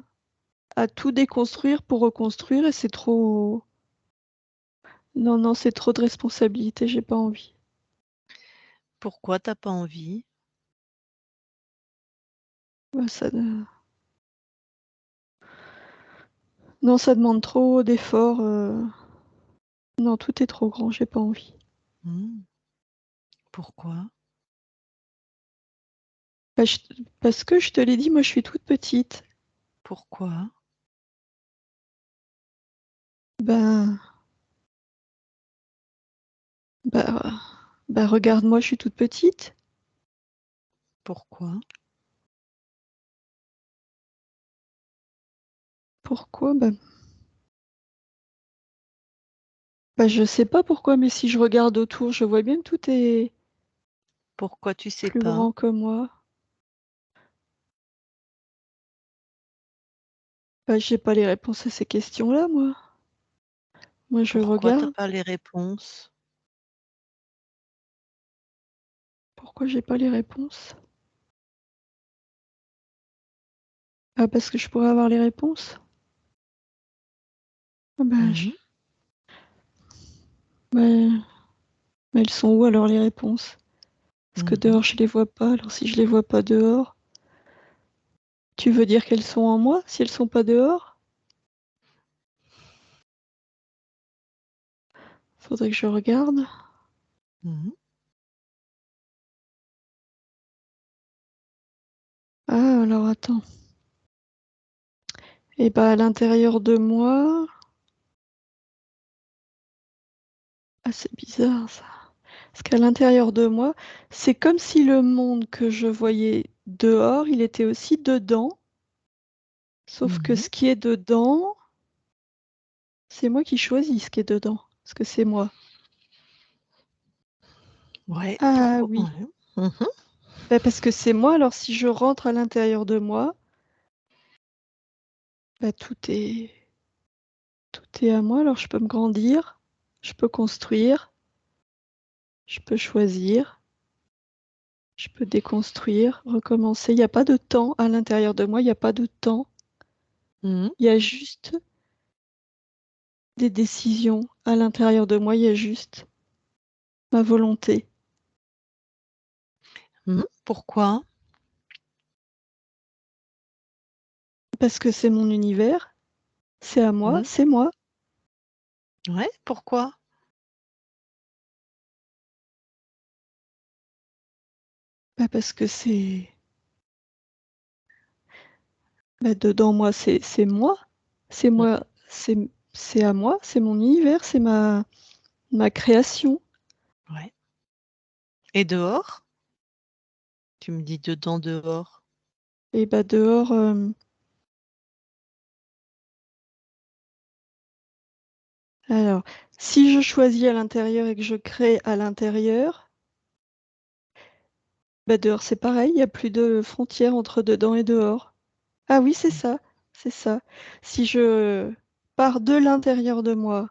tout déconstruire pour reconstruire et c'est trop non, non, c'est trop de responsabilité, j'ai pas envie. Pourquoi tu as pas envie? Bah, non, ça demande trop d'efforts, non, tout est trop grand, j'ai pas envie. Mmh. Pourquoi? Bah, parce que je te l'ai dit, moi, je suis toute petite. Pourquoi? Ben bah regarde-moi, je suis toute petite. Pourquoi? Pourquoi? Je sais pas pourquoi, mais si je regarde autour, je vois bien que tout est Pourquoi tu sais plus pas? grand que moi. J'ai pas les réponses à ces questions-là, moi. Moi, je Pourquoi tu as regarde. pas les réponses? Pourquoi j'ai pas les réponses? Ah, parce que je pourrais avoir les réponses? Ah Mmh mh. bah, elles sont où alors les réponses? Parce que Mmh. dehors je les vois pas, alors si je les vois pas dehors, tu veux dire qu'elles sont en moi si elles sont pas dehors? Faudrait que je regarde. Mmh. Ah, alors attends. Et bah à l'intérieur de moi. Ah, c'est bizarre ça. Parce qu'à l'intérieur de moi, c'est comme si le monde que je voyais dehors, il était aussi dedans, sauf que Mmh. ce qui est dedans, c'est moi qui choisis ce qui est dedans, parce que c'est moi. Ouais, Ah pourquoi oui, ouais. Mmh. parce que c'est moi, alors si je rentre à l'intérieur de moi, tout est à moi, alors je peux me grandir, je peux construire, je peux choisir, je peux déconstruire, recommencer. Il y a pas de temps à l'intérieur de moi, il y a pas de temps. Mmh. Il y a juste des décisions. À l'intérieur de moi, il y a juste ma volonté. Mmh. Pourquoi? Parce que c'est mon univers, c'est à moi, Mmh. c'est moi. Ouais, pourquoi? Bah, parce que c'est dedans moi, c'est moi. C'est Mmh. moi, c'est à moi, c'est mon univers, c'est ma création. Ouais. Et dehors? Tu me dis dedans, dehors. Et bah, dehors, alors, si je choisis à l'intérieur et que je crée à l'intérieur, bah, dehors, c'est pareil, il y a plus de frontières entre dedans et dehors. Ah oui, c'est Mmh. ça, c'est ça. Si je pars de l'intérieur de moi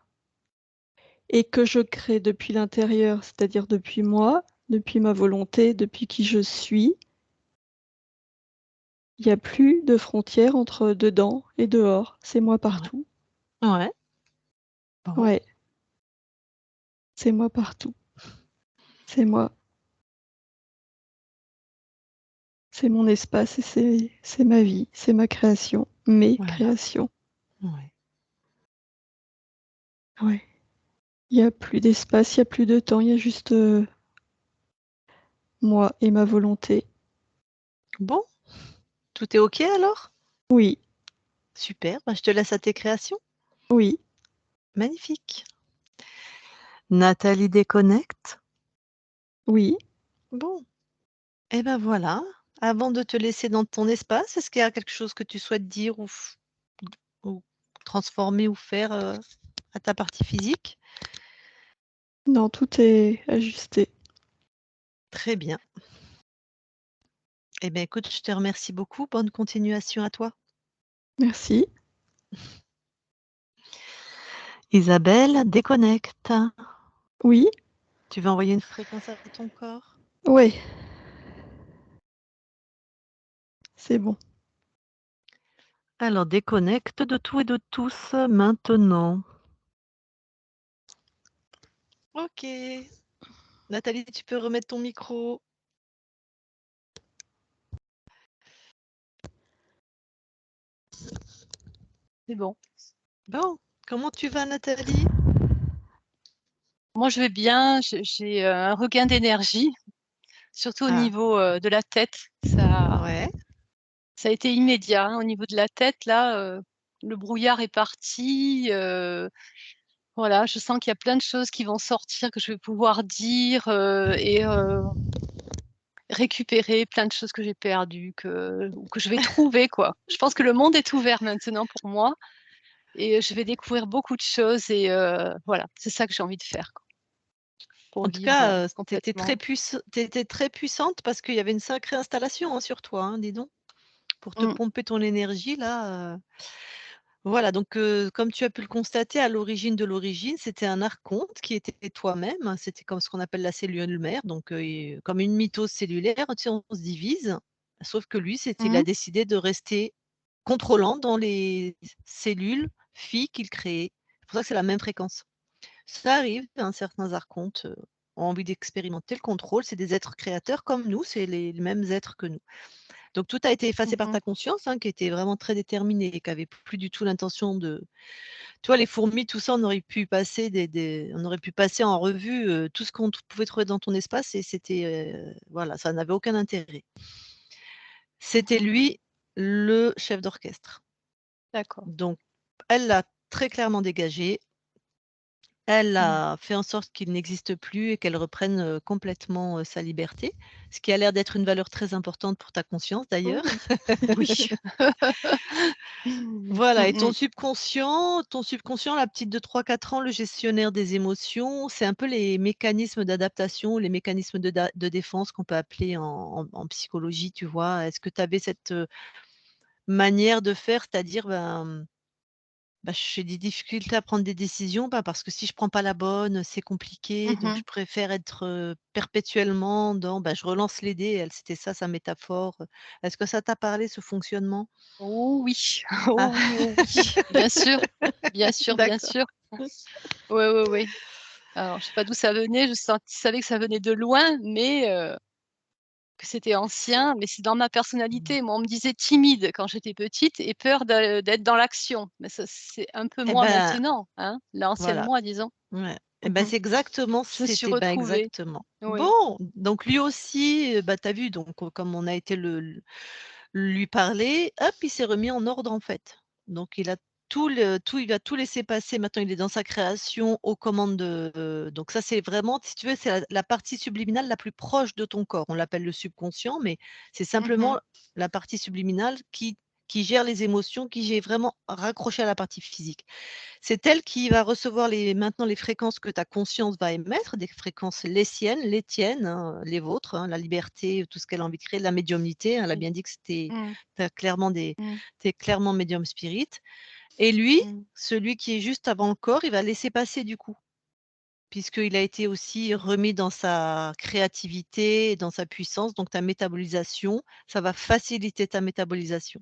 et que je crée depuis l'intérieur, c'est-à-dire depuis moi, depuis ma volonté, depuis qui je suis, il y a plus de frontières entre dedans et dehors. C'est moi Ouais. partout. Ouais. Bon. Ouais, c'est moi partout. C'est moi. C'est mon espace et c'est ma vie, c'est ma création, mes Voilà. créations. Ouais. Ouais. Il y a plus d'espace, il y a plus de temps, il y a juste, moi et ma volonté. Bon, tout est OK alors? Oui, Super, bah, je te laisse à tes créations. oui, Magnifique. Nathalie déconnecte. oui. Bon, et ben voilà. Avant de te laisser dans ton espace, est-ce qu'il y a quelque chose que tu souhaites dire ou transformer ou faire, à ta partie physique? Non, tout est ajusté. Très bien. Eh bien écoute, je te remercie beaucoup. Bonne continuation à toi. Merci. Isabelle déconnecte. Oui, Tu veux envoyer une fréquence à ton corps? ouais, c'est bon. Alors déconnecte de tout et de tous, maintenant. OK. Nathalie, tu peux remettre ton micro. C'est bon. Bon, comment tu vas Nathalie? Moi, je vais bien, j'ai un regain d'énergie, surtout au Ah, niveau, de la tête. Ça ouais. a été immédiat, hein, au niveau de la tête là, le brouillard est parti, voilà, je sens qu'il y a plein de choses qui vont sortir, que je vais pouvoir dire, et récupérer plein de choses que j'ai perdues, ou que je vais trouver, quoi. Je pense que le monde est ouvert maintenant pour moi et je vais découvrir beaucoup de choses et voilà, c'est ça que j'ai envie de faire, quoi, pour En tout vivre, cas, tu étais complètement. très puissante parce qu'il y avait une sacrée installation, hein, sur toi, hein, dis donc. Pour te Mmh. pomper ton énergie là, voilà donc comme tu as pu le constater à l'origine de l'origine, c'était un archonte qui était toi-même. C'était comme ce qu'on appelle la cellule mère donc et comme une mitose cellulaire, tu sais, on se divise. Sauf que lui, il a Mmh. décidé de rester contrôlant dans les cellules filles qu'il créait. C'est pour ça que c'est la même fréquence. Ça arrive, hein, certains archontes, ont envie d'expérimenter le contrôle. C'est des êtres créateurs comme nous, c'est les mêmes êtres que nous. Donc tout a été effacé par Mmh. ta conscience, hein, qui était vraiment très déterminée et qui avait plus du tout l'intention de tu vois, les fourmis, tout ça, on aurait pu passer en revue, tout ce qu'on pouvait trouver dans ton espace et c'était, voilà, ça n'avait aucun intérêt. C'était Mmh. lui le chef d'orchestre. D'accord. Donc elle l'a très clairement dégagé. Elle Mmh. a fait en sorte qu'il n'existe plus et qu'elle reprenne, complètement, sa liberté, ce qui a l'air d'être une valeur très importante pour ta conscience d'ailleurs. Oui, oui. Voilà et Mmh mh. ton subconscient, la petite de 3 4 ans, le gestionnaire des émotions, c'est un peu les mécanismes d'adaptation, les mécanismes de défense qu'on peut appeler en psychologie, tu vois? Est-ce que tu avais cette, manière de faire, c'est-à-dire, j'ai des difficultés à prendre des décisions, parce que si je prends pas la bonne, c'est compliqué, donc je Mmh. préfère être, perpétuellement dans, je relance les dés, elle, c'était ça sa métaphore. Est-ce que ça t'a parlé ce fonctionnement? Oh oui, Ah, oh oui, oh oui, bien sûr, bien sûr, bien d'accord. sûr. Ouais, ouais, ouais. Alors je sais pas d'où ça venait, je savais que ça venait de loin, mais que c'était ancien, mais c'est dans ma Mmh. personnalité. Moi, on me disait timide quand j'étais petite et peur d'être dans l'action. Mais ça, c'est un peu Et moi maintenant, hein, l'ancienne voilà, moi, disons. ouais Eh ben, Mmh. c'est exactement Je me suis c'était ben, retrouvée. exactement. Oui. Bon, donc lui aussi, bah, tu as vu donc comme on a été lui parler, hop, il s'est remis en ordre, en fait. Donc il a il a tout laissé passer. Maintenant, il est dans sa création aux commandes donc ça, c'est vraiment, si tu veux, c'est la partie subliminale la plus proche de ton corps. On l'appelle le subconscient, mais c'est Mmh. simplement la partie subliminale qui gère les émotions, qui est vraiment raccrochée à la partie physique. C'est elle qui va recevoir maintenant les fréquences que ta conscience va émettre, des fréquences les siennes, les tiennes, hein, les vôtres, hein, la liberté, tout ce qu'elle a envie de créer, la médiumnité. Elle a Oui. bien dit que Mmh. tu clairement Mmh. tu clairement médium spirit. Et lui, Mmh. celui qui est juste avant le corps, il va laisser passer du coup, puisqu'il a été aussi remis dans sa créativité, dans sa puissance, donc ta métabolisation, ça va faciliter ta métabolisation.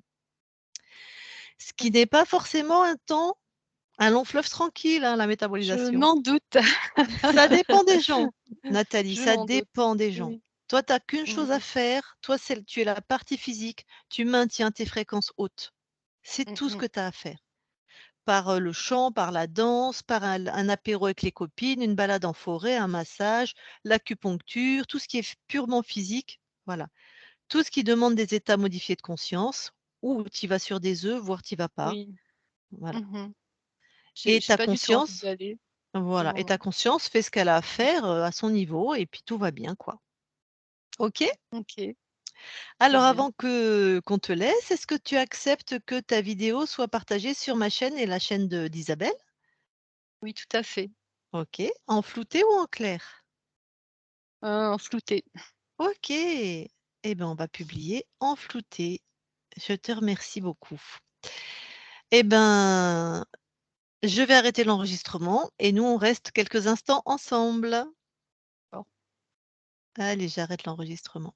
Ce qui n'est pas forcément un long fleuve tranquille, hein, la Je métabolisation. m'en doute. Ça dépend des gens, Nathalie, Je ça m'en doute. dépend des gens. Oui. Toi, tu as qu'une Mmh chose à mh. faire, toi, tu es la partie physique, tu maintiens tes fréquences hautes. C'est Mmh tout ce mh. que tu as à faire. Par, le chant, par la danse, par un apéro avec les copines, une balade en forêt, un massage, l'acupuncture, tout ce qui est purement physique, voilà. Tout ce qui demande des états modifiés de conscience, ou tu y vas sur des œufs, voire tu y vas pas, Oui. voilà. Mmh. Et J'ai ta pas du tout envie conscience d'y aller pour le Voilà, et ta moment. conscience fait ce qu'elle a à faire, à son niveau et puis tout va bien, quoi. OK? OK, très Alors bien. avant que qu'on te laisse, est-ce que tu acceptes que ta vidéo soit partagée sur ma chaîne et la chaîne d'Isabelle? Oui, tout à fait. OK. En flouté ou en clair? Flouté. OK. Eh ben, on va publier en flouté. Je te remercie beaucoup. Eh ben, je vais arrêter l'enregistrement et nous, on reste quelques instants ensemble. Bon. Allez, j'arrête l'enregistrement.